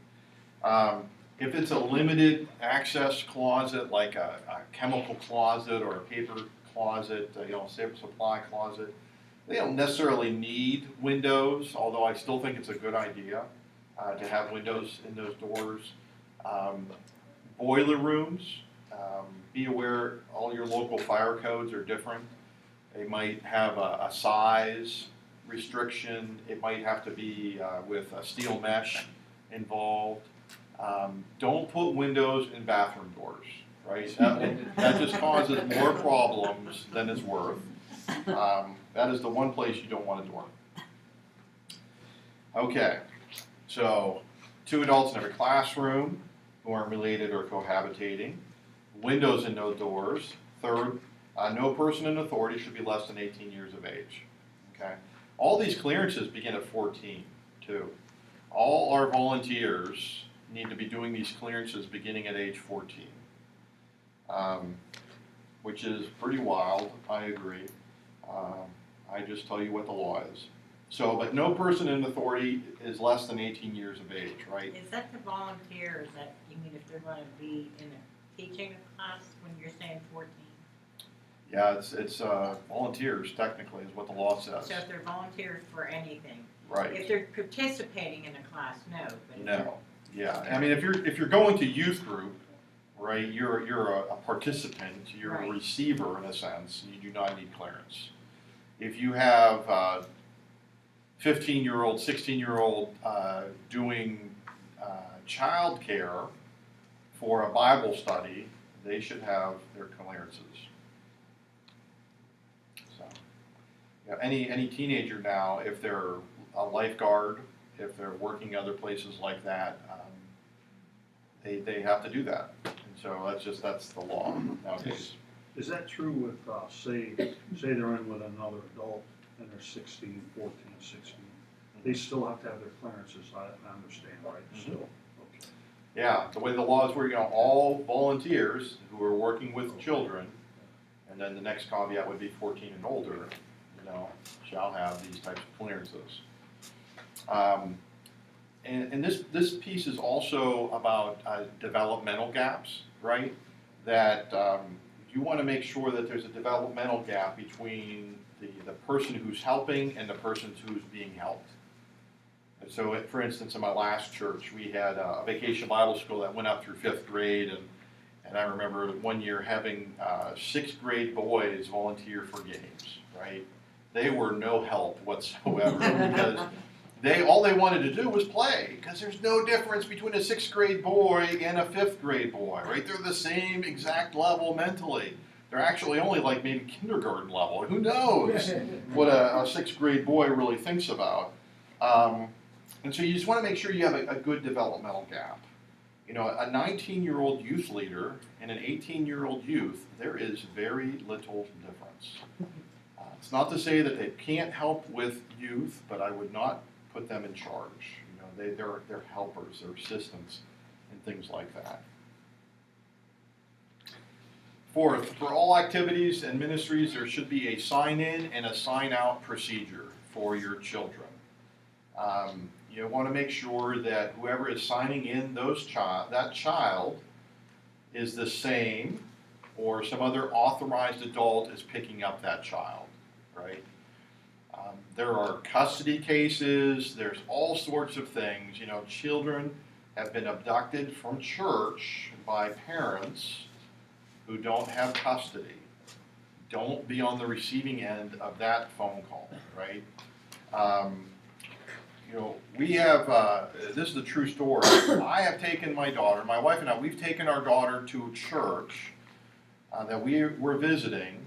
If it's a limited access closet, like a chemical closet or a paper closet, supply closet, they don't necessarily need windows, although I still think it's a good idea to have windows in those doors. Boiler rooms, be aware all your local fire codes are different. They might have a size restriction. It might have to be with a steel mesh involved. Don't put windows in bathroom doors, right? That just causes more problems than it's worth. That is the one place you don't want a door. Okay, so 2 adults in every classroom who aren't related or cohabitating. Windows in no doors. Third, no person in authority should be less than 18 years of age. Okay, all these clearances begin at 14 too. All our volunteers need to be doing these clearances beginning at age 14, which is pretty wild. I agree. I just tell you what the law is. So, but no person in authority is less than 18 years of age, right? Is that the volunteers that, you mean if they're gonna be in a teaching class when you're saying 14? Yeah, it's volunteers technically is what the law says. So if they're volunteers for anything? Right. If they're participating in a class, no, but if No. Yeah. I mean, if you're going to youth group, right, you're a participant, you're a Right. receiver in a sense, and you do not need clearance. If you have 15-year-old, 16-year-old doing child care for a Bible study, they should have their clearances. So, any teenager now, if they're a lifeguard, if they're working other places like that, they have to do that. And so that's the law nowadays. Is that true with, say they're in with another adult and they're 16, 14, 16? They still have to have their clearances, I understand, right? Still? Okay. Yeah, the way the laws were, all volunteers who are working with children, and then the next caveat would be 14 and older, shall have these types of clearances. And this piece is also about developmental gaps, right? That you want to make sure that there's a developmental gap between the person who's helping and the person who's being helped. And so, for instance, in my last church, we had a vacation Bible school that went up through 5th grade, and I remember one year having 6th grade boys volunteer for games, right? They were no help whatsoever because all they wanted to do was play, because there's no difference between a 6th grade boy and a 5th grade boy, right? They're the same exact level mentally. They're actually only like maybe kindergarten level. Who knows what a 6th grade boy really thinks about? And so you just want to make sure you have a good developmental gap. A 19-year-old youth leader and an 18-year-old youth, there is very little difference. It's not to say that they can't help with youth, but I would not put them in charge. They're helpers, they're assistants, and things like that. Fourth, for all activities and ministries, there should be a sign-in and a sign-out procedure for your children. You want to make sure that whoever is signing in that child is the same, or some other authorized adult is picking up that child, right? There are custody cases, there's all sorts of things. You know, children have been abducted from church by parents who don't have custody. Don't be on the receiving end of that phone call, right? You know, we have, this is a true story. I have taken my daughter, my wife and I, we've taken our daughter to a church that we were visiting,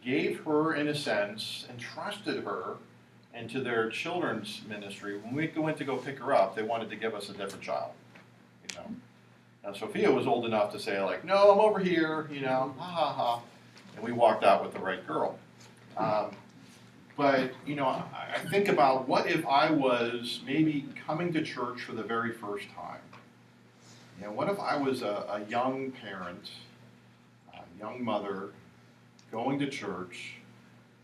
gave her, in a sense, entrusted her into their children's ministry. When we went to go pick her up, they wanted to give us a different child, you know. Now, Sophia was old enough to say, like, no, I'm over here, you know, ha ha ha. And we walked out with the right girl. But, you know, I think about what if I was maybe coming to church for the very first time? You know, what if I was a young parent, a young mother, going to church,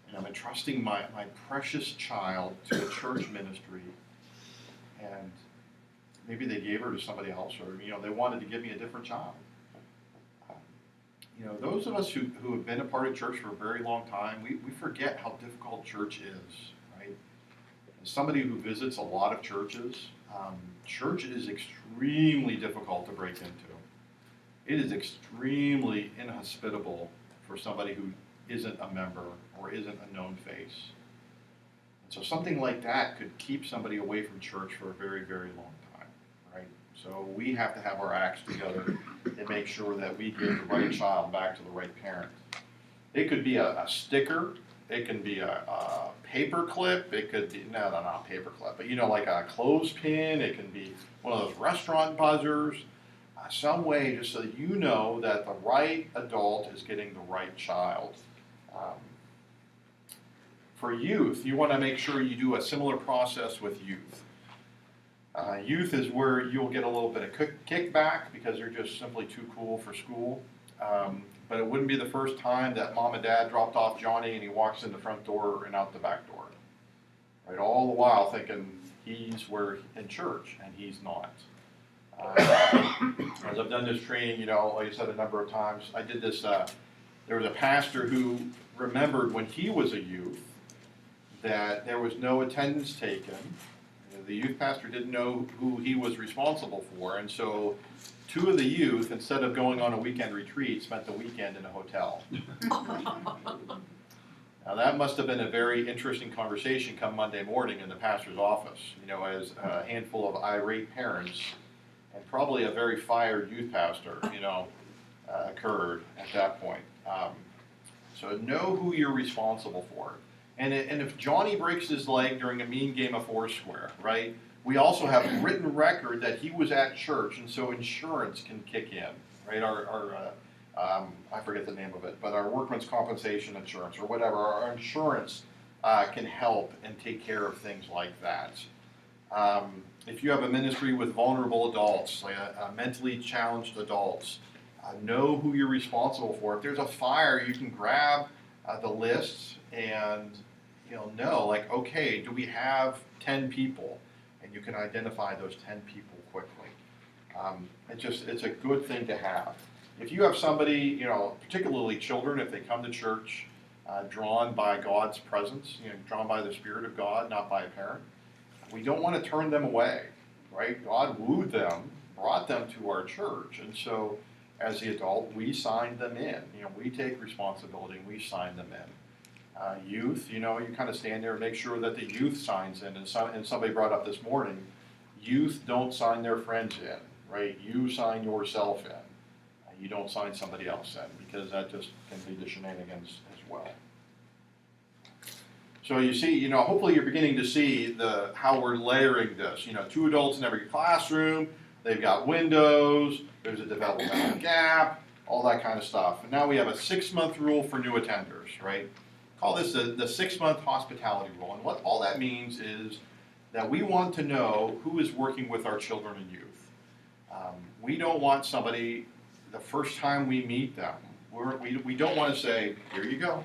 and I'm entrusting my precious child to a church ministry, and maybe they gave her to somebody else, or, you know, they wanted to give me a different child. You know, those of us who have been a part of church for a very long time, we forget how difficult church is, right? As somebody who visits a lot of churches, church is extremely difficult to break into. It is extremely inhospitable for somebody who isn't a member or isn't a known face. And so something like that could keep somebody away from church for a very, very long time, right? So we have to have our acts together and make sure that we give the right child back to the right parent. It could be a sticker, it can be a paper clip, it could be, no, not paper clip, but you know, like a clothespin, it can be one of those restaurant buzzers, some way just so that you know that the right adult is getting the right child. For youth, you want to make sure you do a similar process with youth. Youth is where you'll get a little bit of kickback because they're just simply too cool for school. But it wouldn't be the first time that mom and dad dropped off Johnny and he walks in the front door and out the back door. Right, all the while thinking he's in church and he's not. As I've done this training, you know, like I said a number of times, I did this, there was a pastor who remembered when he was a youth that there was no attendance taken. The youth pastor didn't know who he was responsible for, and so two of the youth, instead of going on a weekend retreat, spent the weekend in a hotel. Now that must have been a very interesting conversation come Monday morning in the pastor's office, you know, as a handful of irate parents and probably a very fired youth pastor, you know, occurred at that point. So know who you're responsible for. And if Johnny breaks his leg during a mean game of Foursquare, right, we also have a written record that he was at church, and so insurance can kick in, right? I forget the name of it, but our workman's compensation insurance or whatever, our insurance can help and take care of things like that. If you have a ministry with vulnerable adults, like mentally challenged adults, know who you're responsible for. If there's a fire, you can grab the list and know, like, okay, do we have 10 people? And you can identify those 10 people quickly. It's a good thing to have. If you have somebody, you know, particularly children, if they come to church drawn by God's presence, you know, drawn by the Spirit of God, not by a parent, we don't want to turn them away, right? God wooed them, brought them to our church, and so as the adult, we signed them in. You know, we take responsibility and we sign them in. Youth, you know, you kind of stand there and make sure that the youth signs in. And somebody brought up this morning, youth don't sign their friends in, right? You sign yourself in. You don't sign somebody else in, because that just can lead to shenanigans as well. So you see, you know, hopefully you're beginning to see how we're layering this. You know, 2 adults in every classroom, they've got windows, there's a developmental gap, all that kind of stuff. And now we have a 6-month rule for new attenders, right? Call this the 6-month hospitality rule. And what all that means is that we want to know who is working with our children and youth. We don't want somebody, the first time we meet them, we don't want to say, here you go,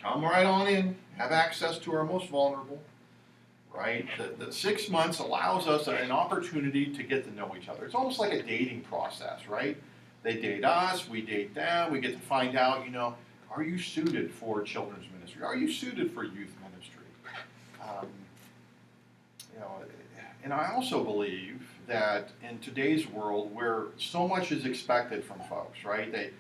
come right on in, have access to our most vulnerable, right? The 6 months allows us an opportunity to get to know each other. It's almost like a dating process, right? They date us, we date them, we get to find out, you know, Are you suited for children's ministry? Are you suited for youth ministry? You know, and I also believe that in today's world where so much is expected from folks, right?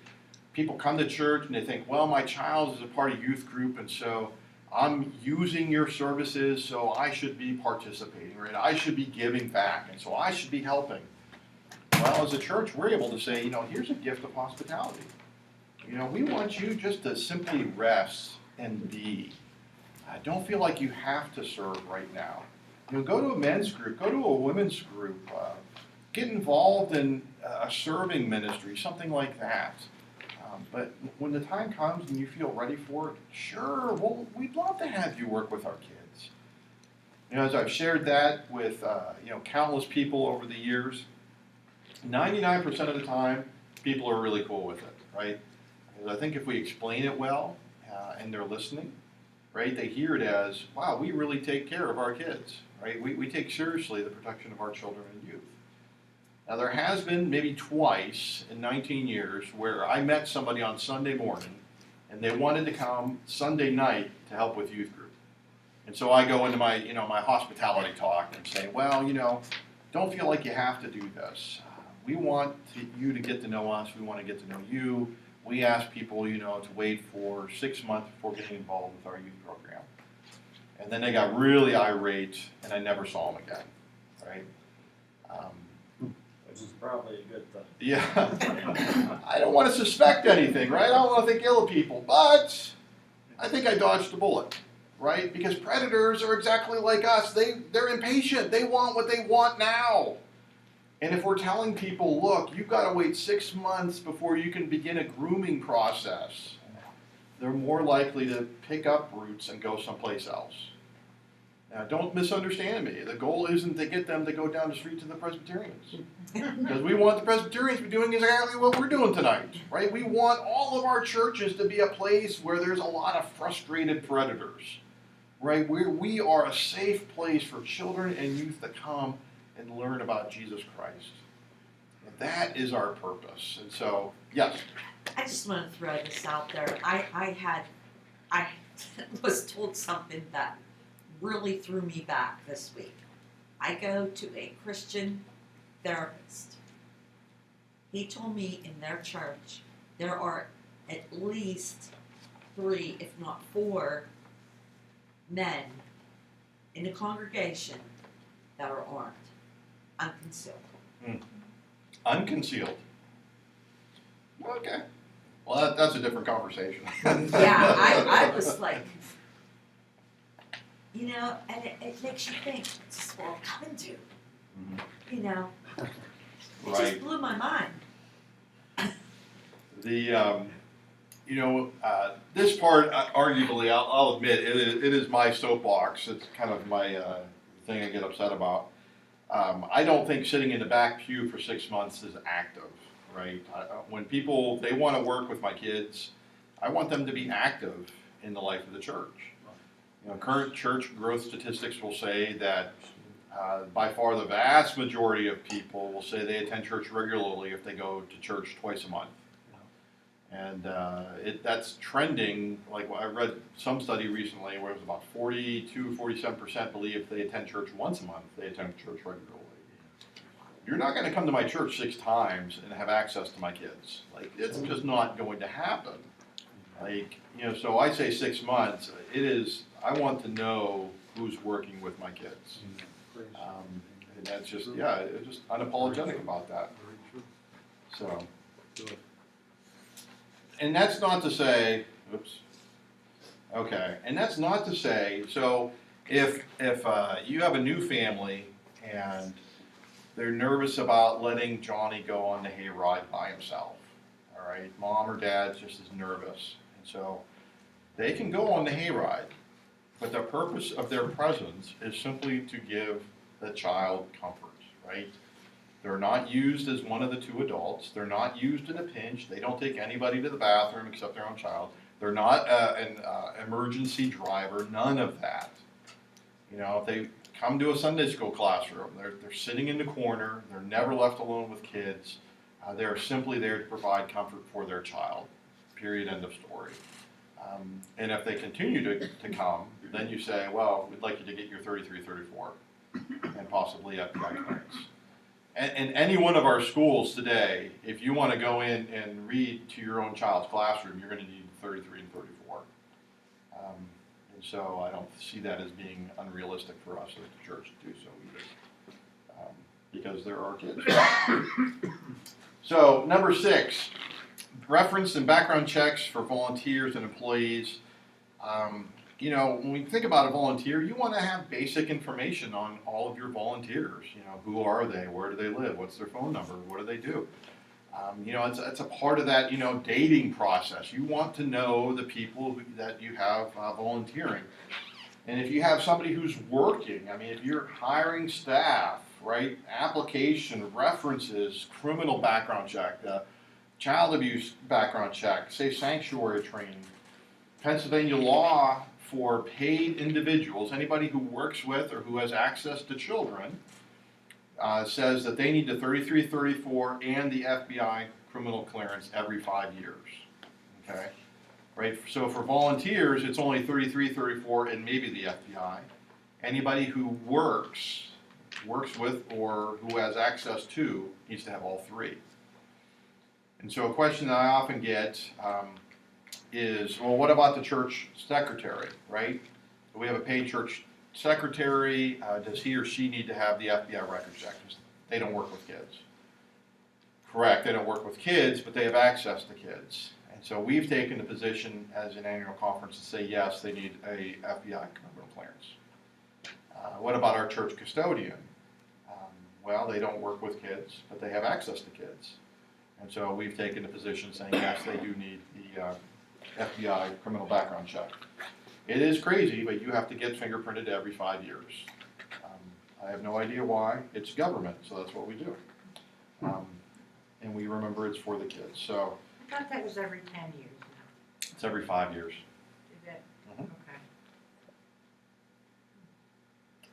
People come to church and they think, well, my child is a part of youth group, and so I'm using your services, so I should be participating, right? I should be giving back, and so I should be helping. Well, as a church, we're able to say, here's a gift of hospitality. We want you just to simply rest and be. Don't feel like you have to serve right now. Go to a men's group, go to a women's group, get involved in a serving ministry, something like that. But when the time comes and you feel ready for it, sure, well, we'd love to have you work with our kids. As I've shared that with countless people over the years, 99% of the time, people are really cool with it, right? Because I think if we explain it well and they're listening, right, they hear it as, wow, we really take care of our kids, right? We take seriously the protection of our children and youth. Now, there has been maybe twice in 19 years where I met somebody on Sunday morning and they wanted to come Sunday night to help with youth group. And so I go into my, my hospitality talk and say, well, don't feel like you have to do this. We want you to get to know us. We want to get to know you. We ask people, to wait for 6 months before getting involved with our youth program. And then they got really irate, and I never saw them again, right? Which is probably a good thing. Yeah. I don't want to suspect anything, right? I don't want to think ill of people, but I think I dodged a bullet, right? Because predators are exactly like us. They're impatient. They want what they want now. And if we're telling people, look, you've got to wait 6 months before you can begin a grooming process, they're more likely to pick up roots and go someplace else. Now, don't misunderstand me. The goal isn't to get them to go down the street to the Presbyterians. Because we want the Presbyterians to be doing exactly what we're doing tonight, right? We want all of our churches to be a place where there's a lot of frustrated predators, right? We are a safe place for children and youth to come and learn about Jesus Christ. And that is our purpose. And so, yes. I just want to throw this out there. I was told something that really threw me back this week. I go to a Christian therapist. He told me in their church there are at least 3, if not 4, men in the congregation that are armed, unconcealed. Unconcealed. Okay. Well, that's a different conversation. Yeah, I was like, and it makes you think, what's this world coming to? Mhm. It Right. just blew my mind. This part, arguably, I'll admit, it is my soapbox. It's kind of my thing I get upset about. I don't think sitting in the back pew for 6 months is active, right? When people, they want to work with my kids, I want them to be active in the life of the church. Current church growth statistics will say that by far the vast majority of people will say they attend church regularly if they go to church twice a month. And that's trending, like I read some study recently where it was about 47% believe if they attend church once a month, they attend church regularly. You're not going to come to my church 6 times and have access to my kids. Like, it's just not going to happen. So I say 6 months, I want to know who's working with my kids. And that's just, it's just unapologetic about that. So. And that's not to say, and that's not to say, so if you have a new family and they're nervous about letting Johnny go on the hayride by himself, all right, mom or dad just is nervous, and so they can go on the hayride, but the purpose of their presence is simply to give the child comfort, right? They're not used as one of the 2 adults. They're not used in a pinch. They don't take anybody to the bathroom except their own child. They're not an emergency driver, none of that. If they come to a Sunday school classroom, they're sitting in the corner. They're never left alone with kids. They're simply there to provide comfort for their child, period, end of story. And if they continue to come, then you say, well, we'd like you to get your 3334 and possibly FBI clearance. And any one of our schools today, if you want to go in and read to your own child's classroom, you're going to need 33 and 34. And so I don't see that as being unrealistic for us as the church to do so either, because there are kids. So number 6, reference and background checks for volunteers and employees. You know, when we think about a volunteer, you want to have basic information on all of your volunteers. You know, who are they? Where do they live? What's their phone number? What do they do? You know, it's a part of that, you know, dating process. You want to know the people that you have volunteering. And if you have somebody who's working, I mean, if you're hiring staff, right, application, references, criminal background check, child abuse background check, safe sanctuary training, Pennsylvania law for paid individuals, anybody who works with or who has access to children, says that they need the 3334 and the FBI criminal clearance every 5 years. Okay, right? So for volunteers, it's only 3334 and maybe the FBI. Anybody who works with or who has access to needs to have all 3. And so a question that I often get is, well, what about the church secretary, right? We have a paid church secretary. Does he or she need to have the FBI record check? They don't work with kids. Correct, they don't work with kids, but they have access to kids. And so we've taken the position as an annual conference to say, yes, they need a FBI criminal clearance. What about our church custodian? Well, they don't work with kids, but they have access to kids. And so we've taken the position saying, yes, they do need the FBI criminal background check. It is crazy, but you have to get fingerprinted every 5 years. I have no idea why. It's government, so that's what we do. And we remember it's for the kids. So I thought that was every 10 years now. it's every 5 years. Is it? Mhm. Okay.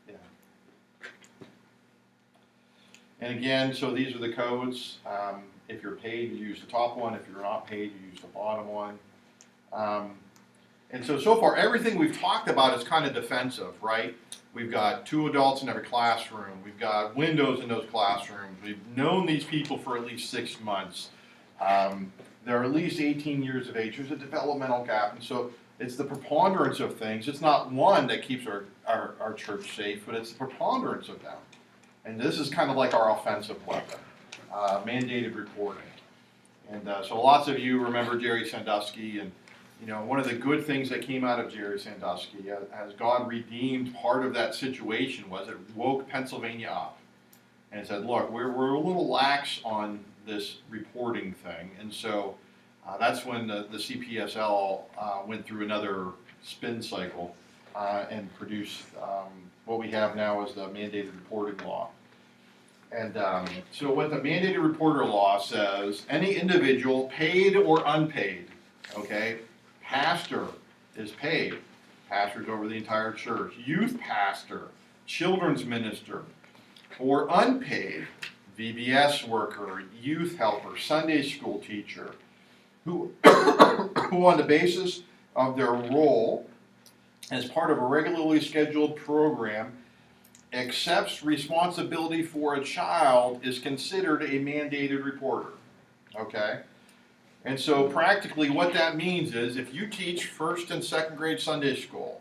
Yeah. And again, so these are the codes. If you're paid, you use the top one. If you're not paid, you use the bottom one. And so far, everything we've talked about is kind of defensive, right? We've got 2 adults in every classroom. We've got windows in those classrooms. We've known these people for at least 6 months. They're at least 18 years of age. There's a developmental gap. And so it's the preponderance of things. It's not one that keeps our church safe, but it's the preponderance of them. And this is kind of like our offensive weapon, mandated reporting. And so lots of you remember Jerry Sandusky, and you know, one of the good things that came out of Jerry Sandusky, as God redeemed part of that situation, was it woke Pennsylvania up and said, look, we're a little lax on this reporting thing. And so that's when the CPSL went through another spin cycle and produced what we have now as the mandated reporting law. And so what the mandated reporter law says, any individual, paid or unpaid, okay, pastor is paid, pastors over the entire church, youth pastor, children's minister, or unpaid, VBS worker, youth helper, Sunday school teacher, who on the basis of their role as part of a regularly scheduled program accepts responsibility for a child is considered a mandated reporter, okay? And so practically what that means is if you teach 1st and 2nd grade Sunday school,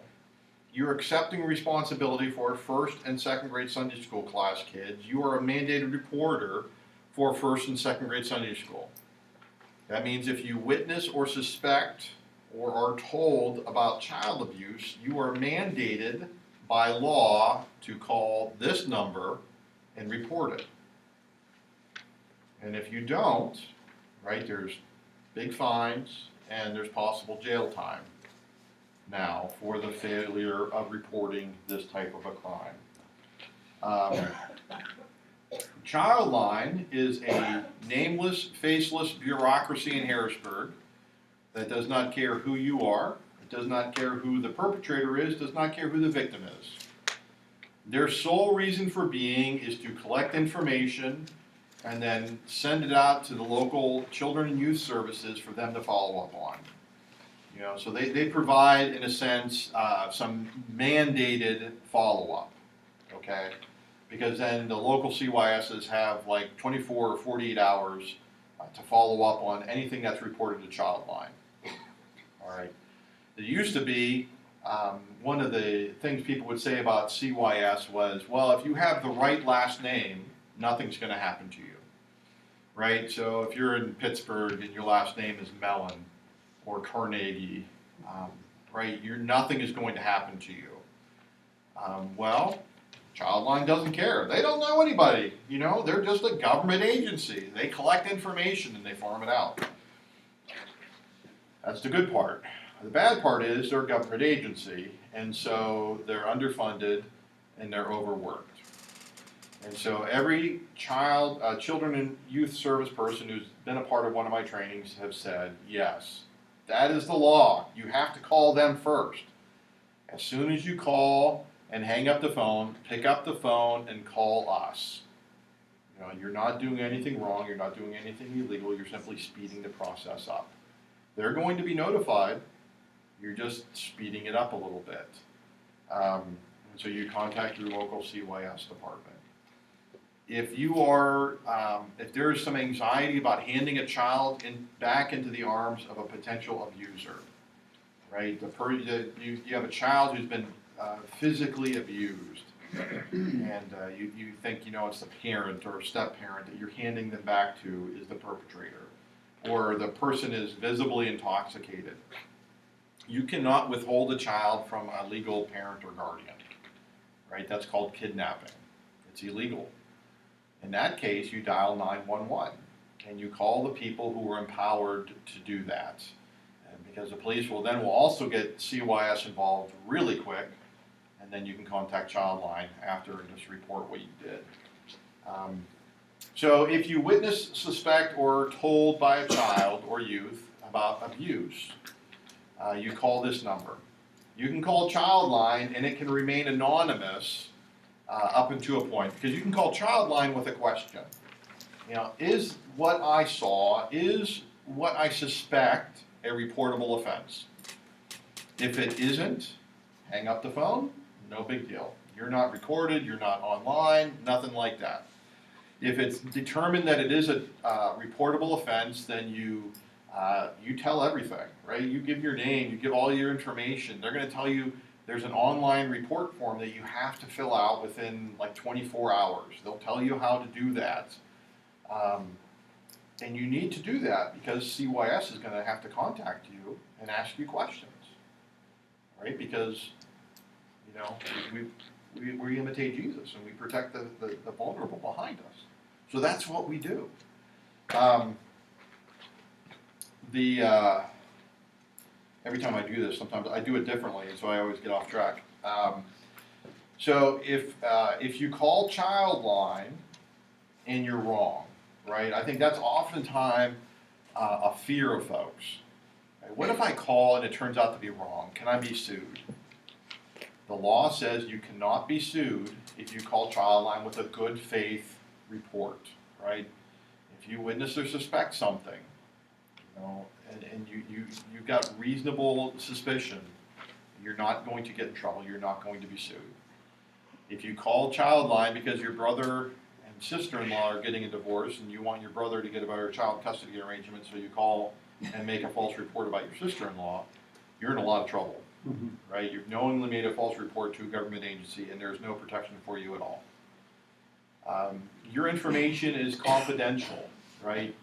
you're accepting responsibility for 1st and 2nd grade Sunday school class kids. You are a mandated reporter for 1st and 2nd grade Sunday school. That means if you witness or suspect or are told about child abuse, you are mandated by law to call this number and report it. And if you don't, right, there's big fines and there's possible jail time now for the failure of reporting this type of a crime. Childline is a nameless, faceless bureaucracy in Harrisburg that does not care who you are, it does not care who the perpetrator is, does not care who the victim is. Their sole reason for being is to collect information and then send it out to the local children and youth services for them to follow up on. You know, so they provide, in a sense, some mandated follow-up, okay? Because then the local CYSs have like 24 or 48 hours to follow up on anything that's reported to Childline. All right. There used to be, one of the things people would say about CYS was, well, if you have the right last name, nothing's going to happen to you, right? So if you're in Pittsburgh and your last name is Mellon or Carnegie, right, nothing is going to happen to you. Well, Childline doesn't care. They don't know anybody. You know, they're just a government agency. They collect information and they farm it out. That's the good part. The bad part is they're a government agency, and so they're underfunded and they're overworked. And so every children and youth service person who's been a part of one of my trainings have said, yes, that is the law. You have to call them first. As soon as you call and hang up the phone, pick up the phone and call us. You know, you're not doing anything wrong. You're not doing anything illegal. You're simply speeding the process up. They're going to be notified. You're just speeding it up a little bit. So you contact your local CYS department. If you are, if there is some anxiety about handing a child back into the arms of a potential abuser, right? You have a child who's been physically abused, and you think, you know, it's the parent or step-parent that you're handing them back to is the perpetrator, or the person is visibly intoxicated. You cannot withhold a child from a legal parent or guardian, right? That's called kidnapping. It's illegal. In that case, you dial 911 and you call the people who are empowered to do that. And because the police will also get CYS involved really quick, and then you can contact Childline after and just report what you did. So if you witness, suspect, or are told by a child or youth about abuse, you call this number. You can call Childline and it can remain anonymous up until a point, because you can call Childline with a question. You know, is what I saw, is what I suspect a reportable offense? If it isn't, hang up the phone, no big deal. You're not recorded, you're not online, nothing like that. If it's determined that it is a reportable offense, then you tell everything, right? You give your name, you give all your information. They're going to tell you there's an online report form that you have to fill out within like 24 hours. They'll tell you how to do that. And you need to do that because CYS is going to have to contact you and ask you questions, right? Because, you know, we imitate Jesus and we protect the vulnerable behind us. So that's what we do. Every time I do this, sometimes I do it differently, and so I always get off track. So if you call Childline and you're wrong, right? I think that's oftentimes a fear of folks. Right? What if I call and it turns out to be wrong? Can I be sued? The law says you cannot be sued if you call Childline with a good faith report, right? If you witness or suspect something, you know, and you've got reasonable suspicion, you're not going to get in trouble, you're not going to be sued. If you call Childline because your brother and sister-in-law are getting a divorce and you want your brother to get a better child custody arrangement, so you call and make a false report about your sister-in-law, you're in a lot of trouble, right? You've knowingly made a false report to a government agency and there's no protection for you at all. Your information is confidential, right?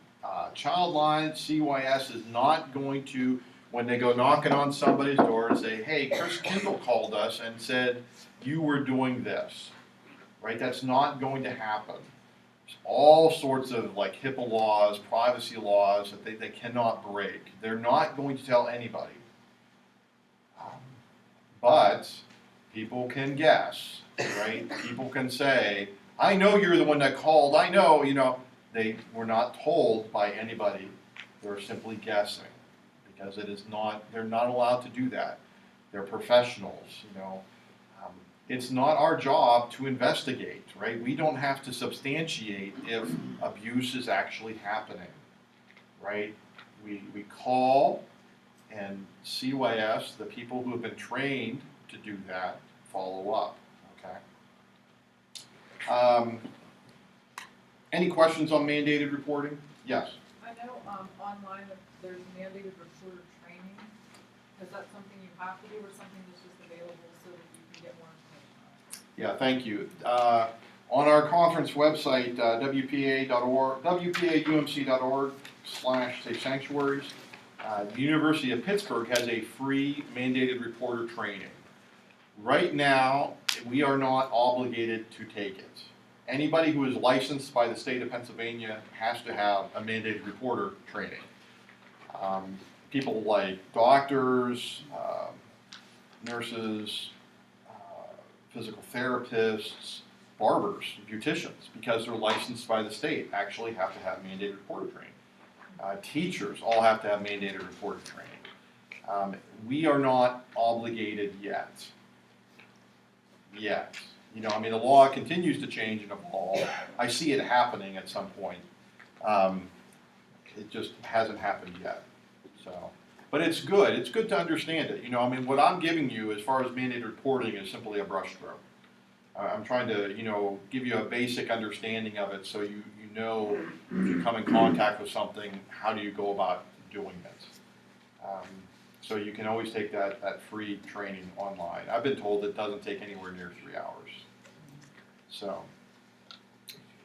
Childline, CYS is not going to, when they go knocking on somebody's door and say, hey, Chris Kendall called us and said you were doing this, right? That's not going to happen. There's all sorts of like HIPAA laws, privacy laws that they cannot break. They're not going to tell anybody. But people can guess, right? People can say, I know you're the one that called, I know, you know. They were not told by anybody. They're simply guessing because it is not. They're not allowed to do that. They're professionals. You know, it's not our job to investigate. Right? We don't have to substantiate if abuse is actually happening. Right? We call and CYS, the people who have been trained to do that, follow up, okay? Any questions on mandated reporting? Yes. I know online that there's mandated reporter training. Is that something you have to do or something that's just available so that you can get more information on it? Yeah, thank you. On our conference website, WPA.org, WPAUMC.org/SafeSanctuaries, the University of Pittsburgh has a free mandated reporter training. Right now, we are not obligated to take it. Anybody who is licensed by the state of Pennsylvania has to have a mandated reporter training. People like doctors, nurses, physical therapists, barbers, beauticians, because they're licensed by the state, actually have to have mandated reporter training. Teachers all have to have mandated reporter training. We are not obligated yet. Yet. You know, I mean, the law continues to change and evolve. I see it happening at some point. It just hasn't happened yet. So, but it's good. It's good to understand it. You know, I mean, what I'm giving you as far as mandated reporting is simply a brushstroke. I'm trying to, you know, give you a basic understanding of it so you know if you come in contact with something, how do you go about doing it. So you can always take that free training online. I've been told it doesn't take anywhere near 3 hours. So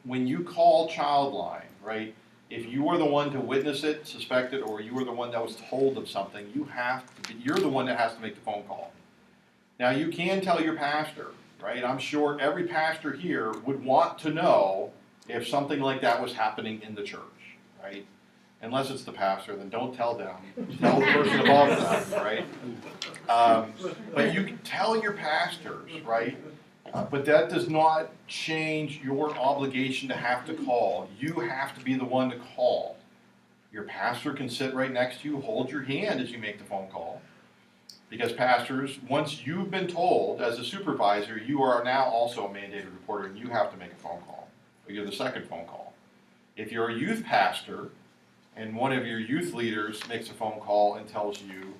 when you call Childline, right, if you are the one to witness it, suspect it, or you were the one that was told of something, you're the one that has to make the phone call. Now you can tell your pastor, right? I'm sure every pastor here would want to know if something like that was happening in the church, right? Unless it's the pastor, then don't tell them. Tell the person above them, right? But you can tell your pastors, right? But that does not change your obligation to have to call. You have to be the one to call. Your pastor can sit right next to you, hold your hand as you make the phone call. Because pastors, once you've been told as a supervisor, you are now also a mandated reporter and you have to make a phone call. Or you're the second phone call. If you're a youth pastor and one of your youth leaders makes a phone call and tells you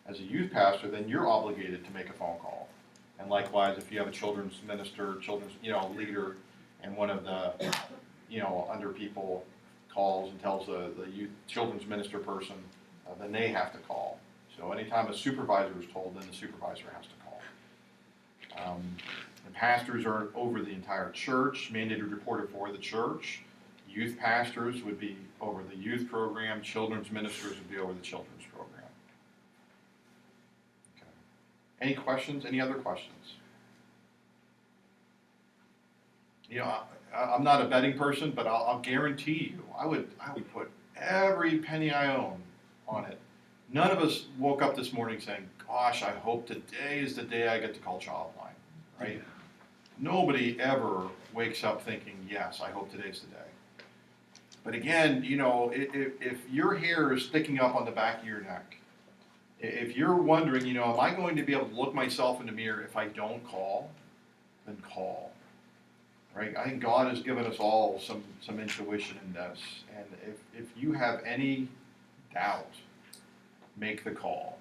as a youth pastor, then you're obligated to make a phone call. And likewise, if you have a children's minister, children's leader, and one of the under people calls and tells the youth children's minister person, then they have to call. So anytime a supervisor is told, then the supervisor has to call. And pastors are over the entire church, mandated reporter for the church. Youth pastors would be over the youth program. Children's ministers would be over the children's program. Okay. Any questions? Any other questions? You know, I'm not a betting person, but I'll guarantee you, I would put every penny I own on it. None of us woke up this morning saying, gosh, I hope today is the day I get to call Childline, right? Nobody ever wakes up thinking, yes, I hope today's the day. But again, if your hair is sticking up on the back of your neck, if you're wondering, am I going to be able to look myself in the mirror if I don't call, then call, right? I think God has given us all some intuition in this. And if you have any doubt, make the call.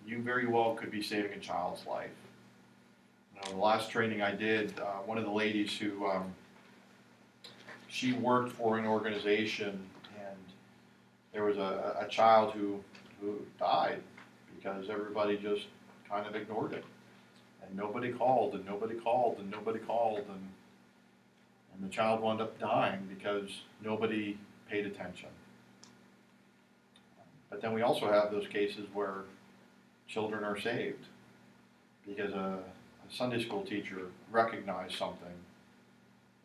You very well could be saving a child's life. The last training I did, one of the ladies who she worked for an organization, and there was a child who died because everybody just kind of ignored it, and nobody called, and nobody called, and nobody called, and the child wound up dying because nobody paid attention. But then we also have those cases where children are saved because a Sunday school teacher recognized something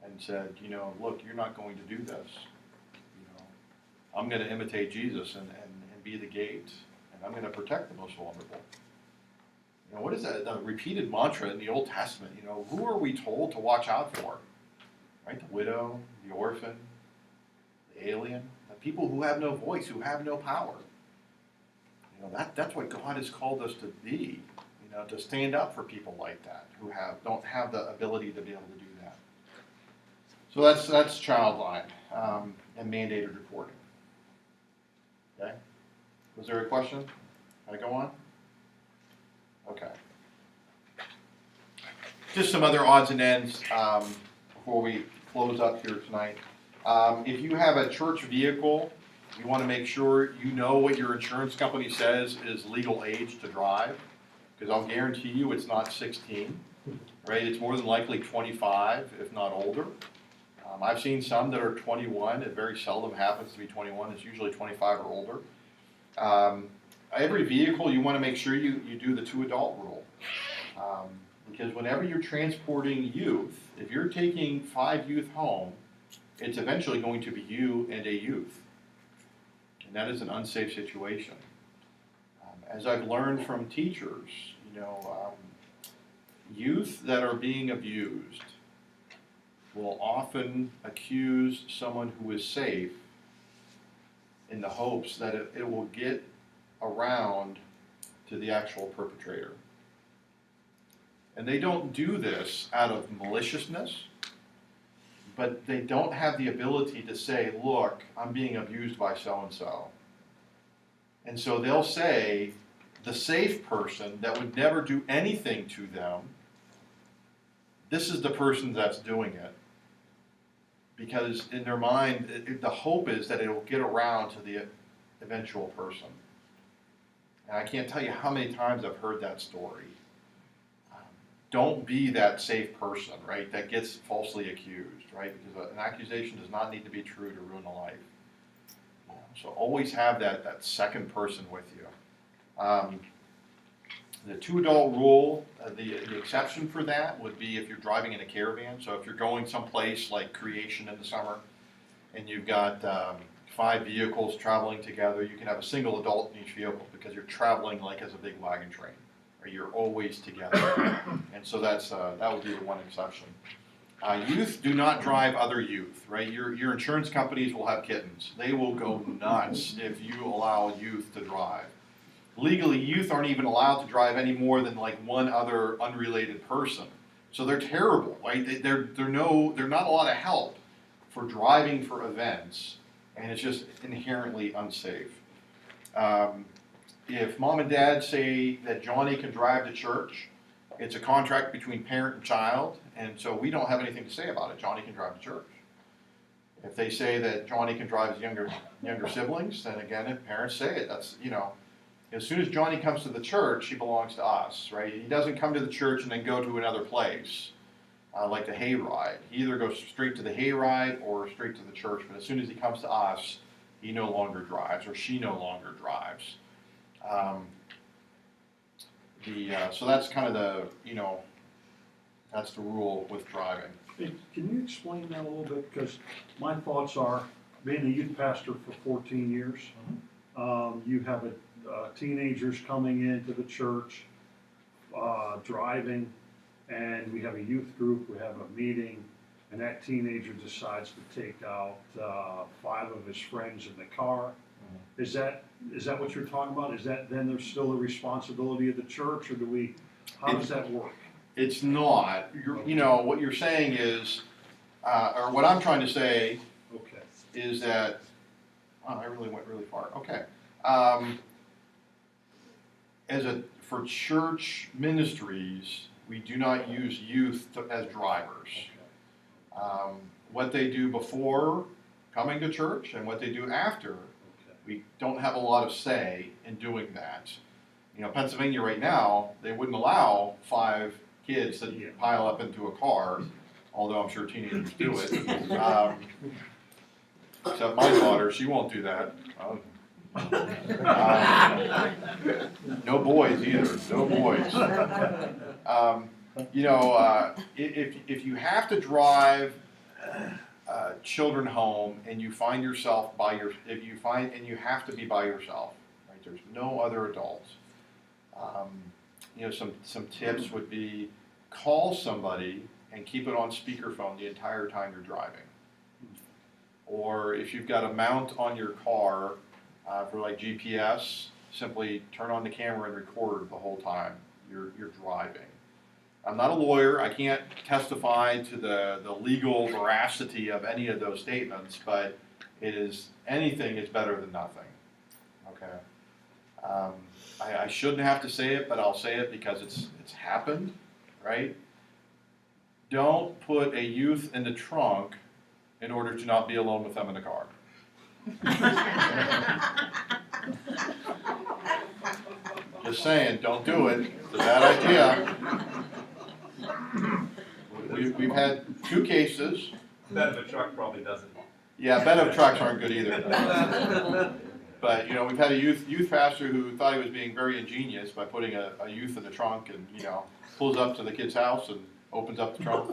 and said, look, you're not going to do this. I'm going to imitate Jesus and be the gate, and I'm going to protect the most vulnerable. What is that? The repeated mantra in the Old Testament. Who are we told to watch out for? Right? The widow, the orphan, the alien, the people who have no voice, who have no power. That's what God has called us to be. To stand up for people like that who don't have the ability to be able to do that. So that's Childline and mandated reporting. Okay. Was there a question? Can I go on? Okay. Just some other odds and ends before we close up here tonight. If you have a church vehicle, you want to make sure you know what your insurance company says is legal age to drive, because I'll guarantee you it's not 16, right? It's more than likely 25, if not older. I've seen some that are 21. It very seldom happens to be 21. It's usually 25 or older. Every vehicle, you want to make sure you do the 2-adult rule. Because whenever you're transporting youth, if you're taking 5 youth home, it's eventually going to be you and a youth. And that is an unsafe situation. As I've learned from teachers, youth that are being abused will often accuse someone who is safe in the hopes that it will get around to the actual perpetrator. And they don't do this out of maliciousness, but they don't have the ability to say, look, I'm being abused by so-and-so. And so they'll say, the safe person that would never do anything to them, this is the person that's doing it. Because in their mind, the hope is that it will get around to the eventual person. And I can't tell you how many times I've heard that story. Don't be that safe person, right, that gets falsely accused, right? Because an accusation does not need to be true to ruin a life. So always have that second person with you. The 2-adult rule, the exception for that would be if you're driving in a caravan. So if you're going someplace like Creation in the summer, and you've got 5 vehicles traveling together, you can have a single adult in each vehicle because you're traveling like as a big wagon train. You're always together, and so that would be the one exception. Youth do not drive other youth, right? Your insurance companies will have kittens. They will go nuts if you allow youth to drive. Legally, youth aren't even allowed to drive any more than like one other unrelated person. So they're terrible, right? They're not a lot of help for driving for events, and it's just inherently unsafe. If mom and dad say that Johnny can drive to church, it's a contract between parent and child, and so we don't have anything to say about it. Johnny can drive to church. If they say that Johnny can drive his younger siblings, then again, if parents say it, that's, as soon as Johnny comes to the church, he belongs to us, right? He doesn't come to the church and then go to another place, like the hayride. He either goes straight to the hayride or straight to the church, but as soon as he comes to us, he no longer drives, or she no longer drives. So that's kind of that's the rule with driving. Hey, can you explain that a little bit? Because my thoughts are, being a youth pastor for 14 years, you have teenagers coming into the church, driving, and we have a youth group, we have a meeting, and that teenager decides to take out 5 of his friends in the car. Is that what you're talking about? Is that then there's still a responsibility of the church, or how does that work? It's not. What you're saying is, or what I'm trying to say is that, I really went really far. Okay. For church ministries, we do not use youth as drivers. What they do before coming to church and what they do after, we don't have a lot of say in doing that. Pennsylvania right now, they wouldn't allow 5 kids to pile up into a car, although I'm sure teenagers do it. Except my daughter, she won't do that. No boys either, no boys. If you have to drive children home and you find yourself and you have to be by yourself, right? There's no other adults. Some tips would be call somebody and keep it on speakerphone the entire time you're driving. Or if you've got a mount on your car for like GPS, simply turn on the camera and record the whole time you're driving. I'm not a lawyer. I can't testify to the legal veracity of any of those statements, but anything is better than nothing. Okay. I shouldn't have to say it, but I'll say it because it's happened, right? Don't put a youth in the trunk in order to not be alone with them in the car. Just saying, don't do it. It's a bad idea. We've had 2 cases. Bed of a truck probably doesn't. Yeah, bed of trucks aren't good either. But, we've had a youth pastor who thought he was being very ingenious by putting a youth in the trunk and, pulls up to the kid's house and opens up the trunk.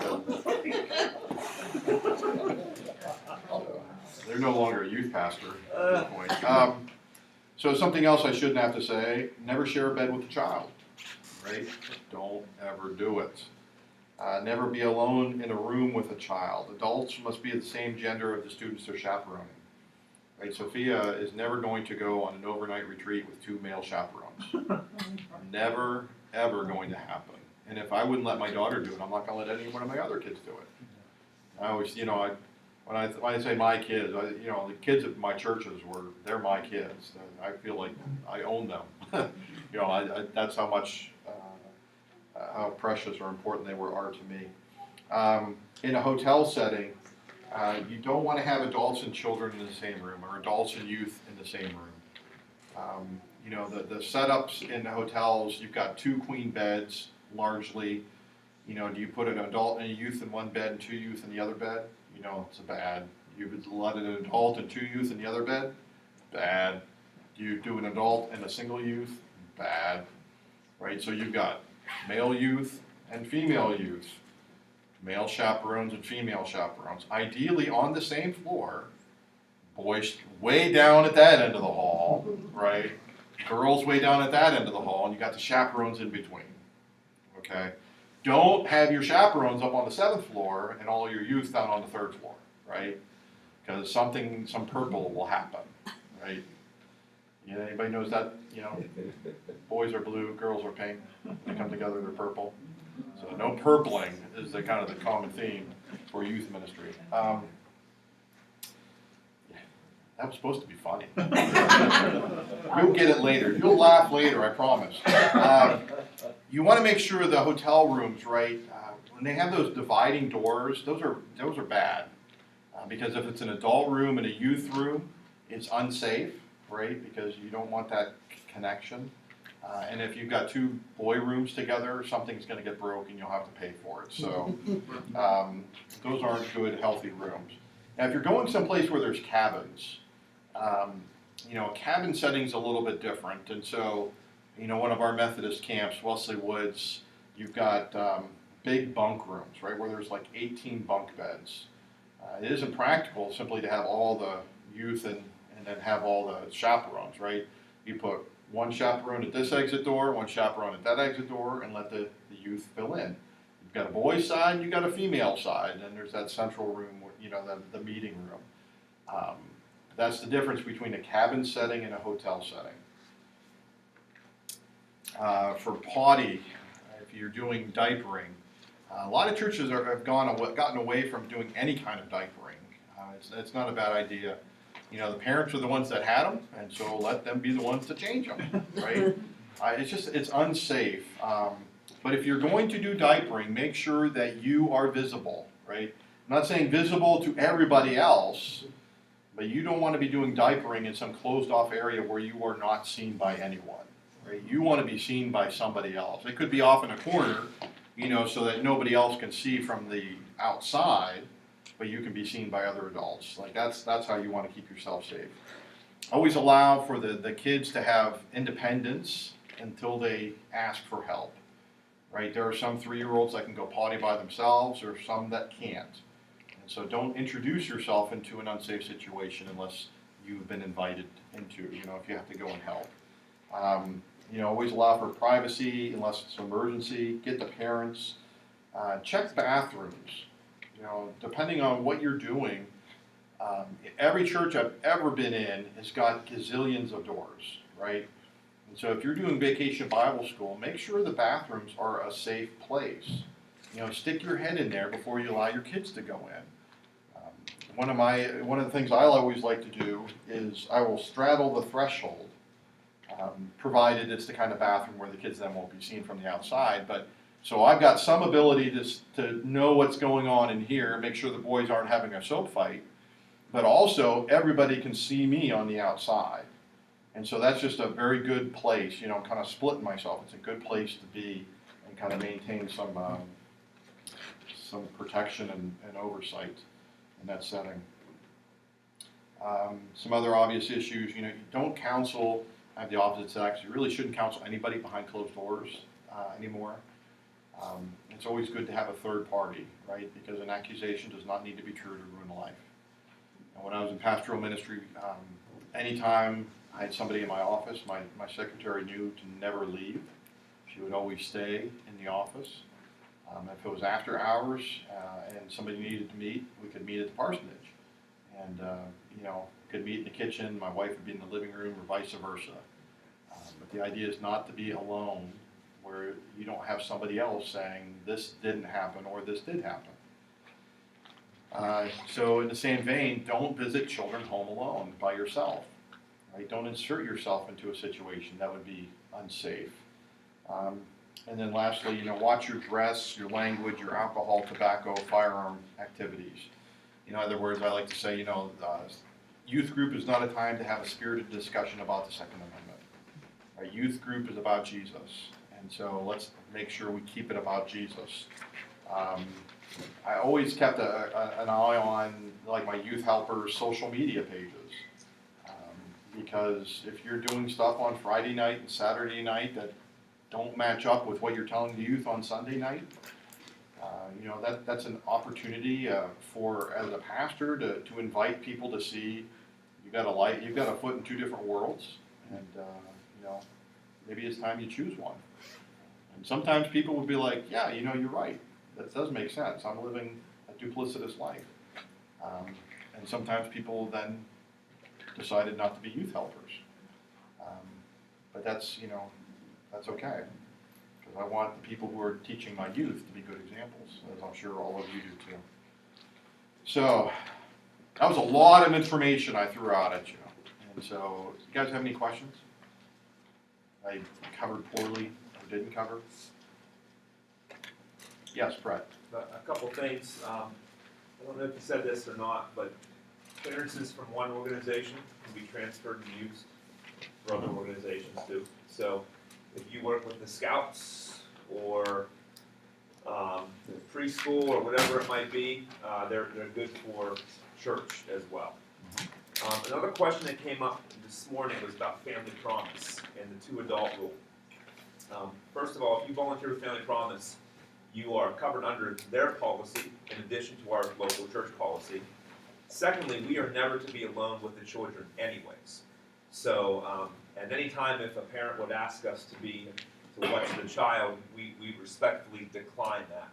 They're no longer a youth pastor at this point. So something else I shouldn't have to say, never share a bed with a child, right? Don't ever do it. Never be alone in a room with a child. Adults must be the same gender of the students they're chaperoning. Right? Sophia is never going to go on an overnight retreat with 2 male chaperones. Never, ever going to happen. And if I wouldn't let my daughter do it, I'm not going to let any one of my other kids do it. I always, when I say my kids, the kids at my churches they're my kids. I feel like I own them. That's how much, how precious or important they are to me. In a hotel setting, you don't want to have adults and children in the same room or adults and youth in the same room. The setups in the hotels, you've got 2 queen beds largely. Do you put an adult and a youth in one bed and 2 youth in the other bed? It's bad. You let an adult and 2 youth in the other bed? Bad. Do you do an adult and a single youth? Bad. Right? So you've got male youth and female youth, male chaperones and female chaperones, ideally on the same floor, boys way down at that end of the hall, right? Girls way down at that end of the hall, and you got the chaperones in between, okay? Don't have your chaperones up on the 7th floor and all your youth down on the 3rd floor, right? Because some purple will happen, right? Anybody knows that, boys are blue, girls are pink. When they come together, they're purple. So no purpling is the kind of the common theme for youth ministry. That was supposed to be funny. You'll get it later. You'll laugh later, I promise. You want to make sure the hotel rooms, right, when they have those dividing doors, those are bad. Because if it's an adult room and a youth room, it's unsafe, right, because you don't want that connection. And if you've got 2 boy rooms together, something's going to get broken, you'll have to pay for it. So those aren't good, healthy rooms. Now, if you're going someplace where there's cabins, cabin setting's a little bit different. And so, one of our Methodist camps, Wesley Woods, you've got big bunk rooms, right, where there's like 18 bunk beds. It isn't practical simply to have all the youth and then have all the chaperones, right? You put 1 chaperone at this exit door, 1 chaperone at that exit door, and let the youth fill in. You've got a boys' side, and you've got a female side, and there's that central room, the meeting room. That's the difference between a cabin setting and a hotel setting. For potty, if you're doing diapering, a lot of churches have gotten away from doing any kind of diapering. It's not a bad idea. The parents are the ones that had them, and so let them be the ones to change them, right? It's unsafe. But if you're going to do diapering, make sure that you are visible, right? I'm not saying visible to everybody else, but you don't want to be doing diapering in some closed-off area where you are not seen by anyone, right? You want to be seen by somebody else. It could be off in a corner, so that nobody else can see from the outside, but you can be seen by other adults. Like that's how you want to keep yourself safe. Always allow for the kids to have independence until they ask for help, right? There are some 3-year-olds that can go potty by themselves or some that can't. And so don't introduce yourself into an unsafe situation unless you've been invited into, if you have to go and help. Always allow for privacy unless it's an emergency. Get the parents. Check bathrooms. Depending on what you're doing, every church I've ever been in has got gazillions of doors, right? And so if you're doing vacation Bible school, make sure the bathrooms are a safe place. Stick your head in there before you allow your kids to go in. One of the things I always like to do is I will straddle the threshold. provided it's the kind of bathroom where the kids then won't be seen from the outside. But so I've got some ability to know what's going on in here, make sure the boys aren't having a soap fight, but also everybody can see me on the outside. And so that's just a very good place, you know, I'm kind of splitting myself. It's a good place to be and kind of maintain some protection and oversight in that setting. Some other obvious issues, you know, you don't counsel, I have the opposite sex, you really shouldn't counsel anybody behind closed doors anymore. It's always good to have a third party, right? Because an accusation does not need to be true to ruin a life. And when I was in pastoral ministry, anytime I had somebody in my office, my secretary knew to never leave. She would always stay in the office. If it was after hours and somebody needed to meet, we could meet at the parsonage. And, you know, could meet in the kitchen, my wife would be in the living room, or vice versa. But the idea is not to be alone, where you don't have somebody else saying this didn't happen or this did happen. So in the same vein, don't visit children home alone by yourself. Right? Don't insert yourself into a situation that would be unsafe. And then lastly, you know, watch your dress, your language, your alcohol, tobacco, firearm activities. In other words, I like to say, you know, youth group is not a time to have a spirited discussion about the Second Amendment. Our youth group is about Jesus, and so let's make sure we keep it about Jesus. I always kept an eye on, like, my youth helpers' social media pages, because if you're doing stuff on Friday night and Saturday night that don't match up with what you're telling the youth on Sunday night, you know, that's an opportunity for, as a pastor, to invite people to see you've got a foot in two different worlds, and you know, maybe it's time you choose one. And sometimes people would be like, yeah, you know, you're right. That does make sense. I'm living a duplicitous life. And sometimes people then decided not to be youth helpers. But that's, you know, that's okay. Because I want the people who are teaching my youth to be good examples, as I'm sure all of you do too. So, that was a lot of information I threw out at you. And so, you guys have any questions? I covered poorly or didn't cover? Yes, Brett. A couple things. I don't know if you said this or not, but clearances from one organization can be transferred and used for other organizations too. So if you work with the Scouts or the preschool or whatever it might be, they're good for church as well. Another question that came up this morning was about Family Promise and the 2-adult rule. First of all, if you volunteer with Family Promise, you are covered under their policy in addition to our local church policy. Secondly, we are never to be alone with the children anyways. So at any time if a parent would ask us to watch the child, we respectfully decline that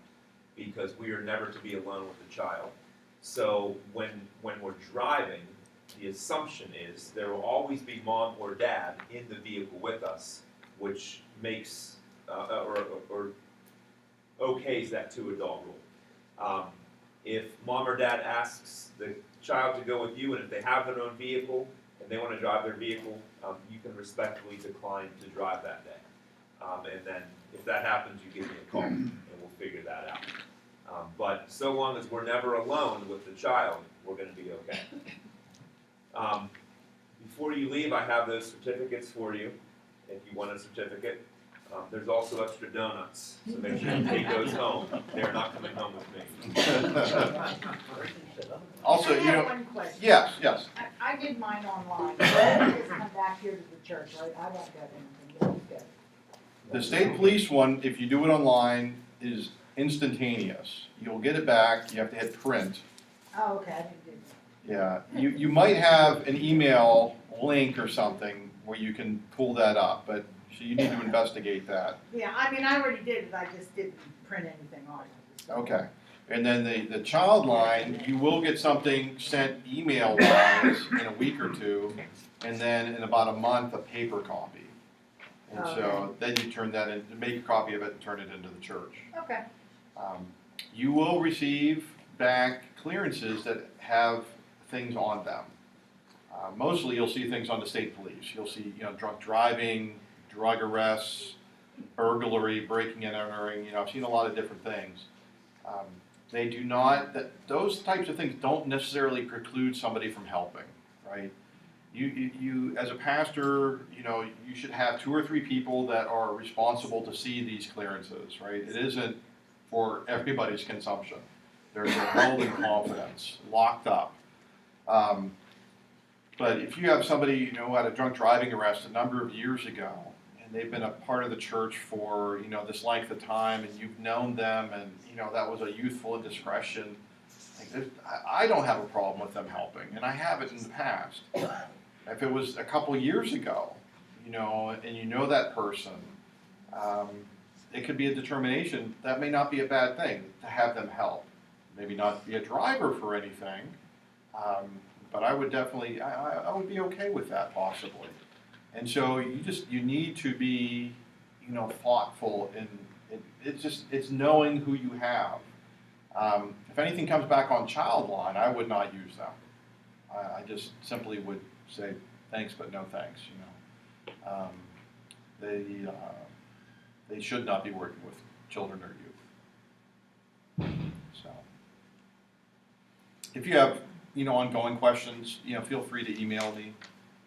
because we are never to be alone with the child. So when we're driving, the assumption is there will always be mom or dad in the vehicle with us, which makes or okays that 2-adult rule. If mom or dad asks the child to go with you, and if they have their own vehicle and they want to drive their vehicle, you can respectfully decline to drive that day. And then if that happens, you give me a call and we'll figure that out. But so long as we're never alone with the child, we're going to be okay. Before you leave, I have those certificates for you if you want a certificate. There's also extra donuts, so make sure you take those home. They're not coming home with me. Also, I you have know, one question. yes. I did mine online. I just come back here to the church, right? I won't get anything. You'll get it. The state police one, if you do it online, is instantaneous. You'll get it back, you have to hit print. Oh, okay, I didn't do that. Yeah, you might have an email link or something where you can pull that up, but so you need to investigate that. Yeah, I mean, I already did it, I just didn't print anything on it. Okay. And then the child line, you will get something sent email-wise in a week or two, and then in about a month, a paper copy. And so then you turn that in, make a copy of it and turn it into the church. Okay. You will receive back clearances that have things on them. Mostly you'll see things on the state police. You'll see, drunk driving, drug arrests, burglary, breaking and entering. I've seen a lot of different things. They do not, those types of things don't necessarily preclude somebody from helping, right? You as a pastor, you should have 2 or 3 people that are responsible to see these clearances, right? It isn't for everybody's consumption. They're held in confidence, locked up. But if you have somebody, who had a drunk driving arrest a number of years ago, and they've been a part of the church for, this length of time, and you've known them, and, that was a youthful indiscretion, I don't have a problem with them helping, and I haven't in the past. If it was a couple years ago, and you know that person, it could be a determination. That may not be a bad thing to have them help. Maybe not be a driver for anything, but I would definitely, I would be okay with that possibly. And so you need to be, thoughtful, and it's knowing who you have. If anything comes back on child line, I would not use them. I just simply would say thanks, but no thanks. They should not be working with children or youth. So, if you have ongoing questions, feel free to email me.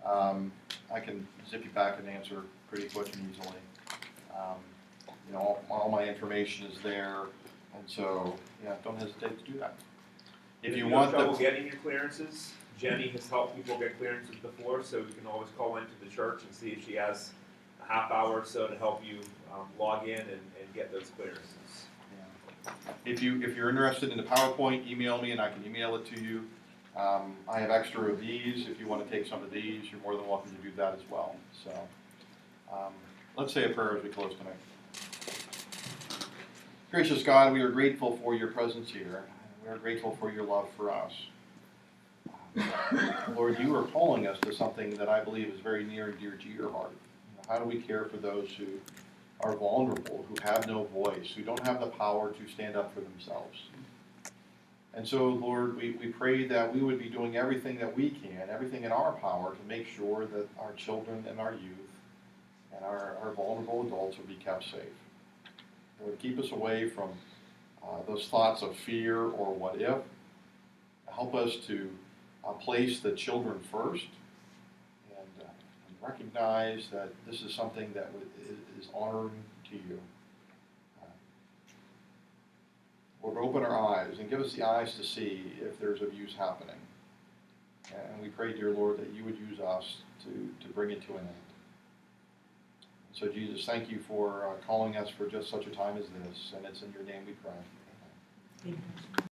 I can zip you back an answer pretty quick and easily. All my information is there, and so don't hesitate to do that. If you want have trouble getting your clearances, Jenny has helped people get clearances before, so you can always call into the church and see if she has a half hour or so to help you log in and get those clearances. If you're interested in the PowerPoint, email me and I can email it to you. I have extra of these. If you want to take some of these, you're more than welcome to do that as well. So let's say a prayer as we close tonight. Gracious God, we are grateful for your presence here. We are grateful for your love for us. Lord, you are calling us to something that I believe is very near and dear to your heart. How do we care for those who are vulnerable, who have no voice, who don't have the power to stand up for themselves? And so, Lord, we pray that we would be doing everything that we can, everything in our power to make sure that our children and our youth and our vulnerable adults will be kept safe. Lord, keep us away from those thoughts of fear or what if. Help us to place the children first and recognize that this is something that is honoring to you. Lord, open our eyes and give us the eyes to see if there's abuse happening. And we pray, dear Lord, that you would use us to bring it to an end. So, Jesus, thank you for calling us for just such a time as this, and it's in your name we pray. Amen. Amen.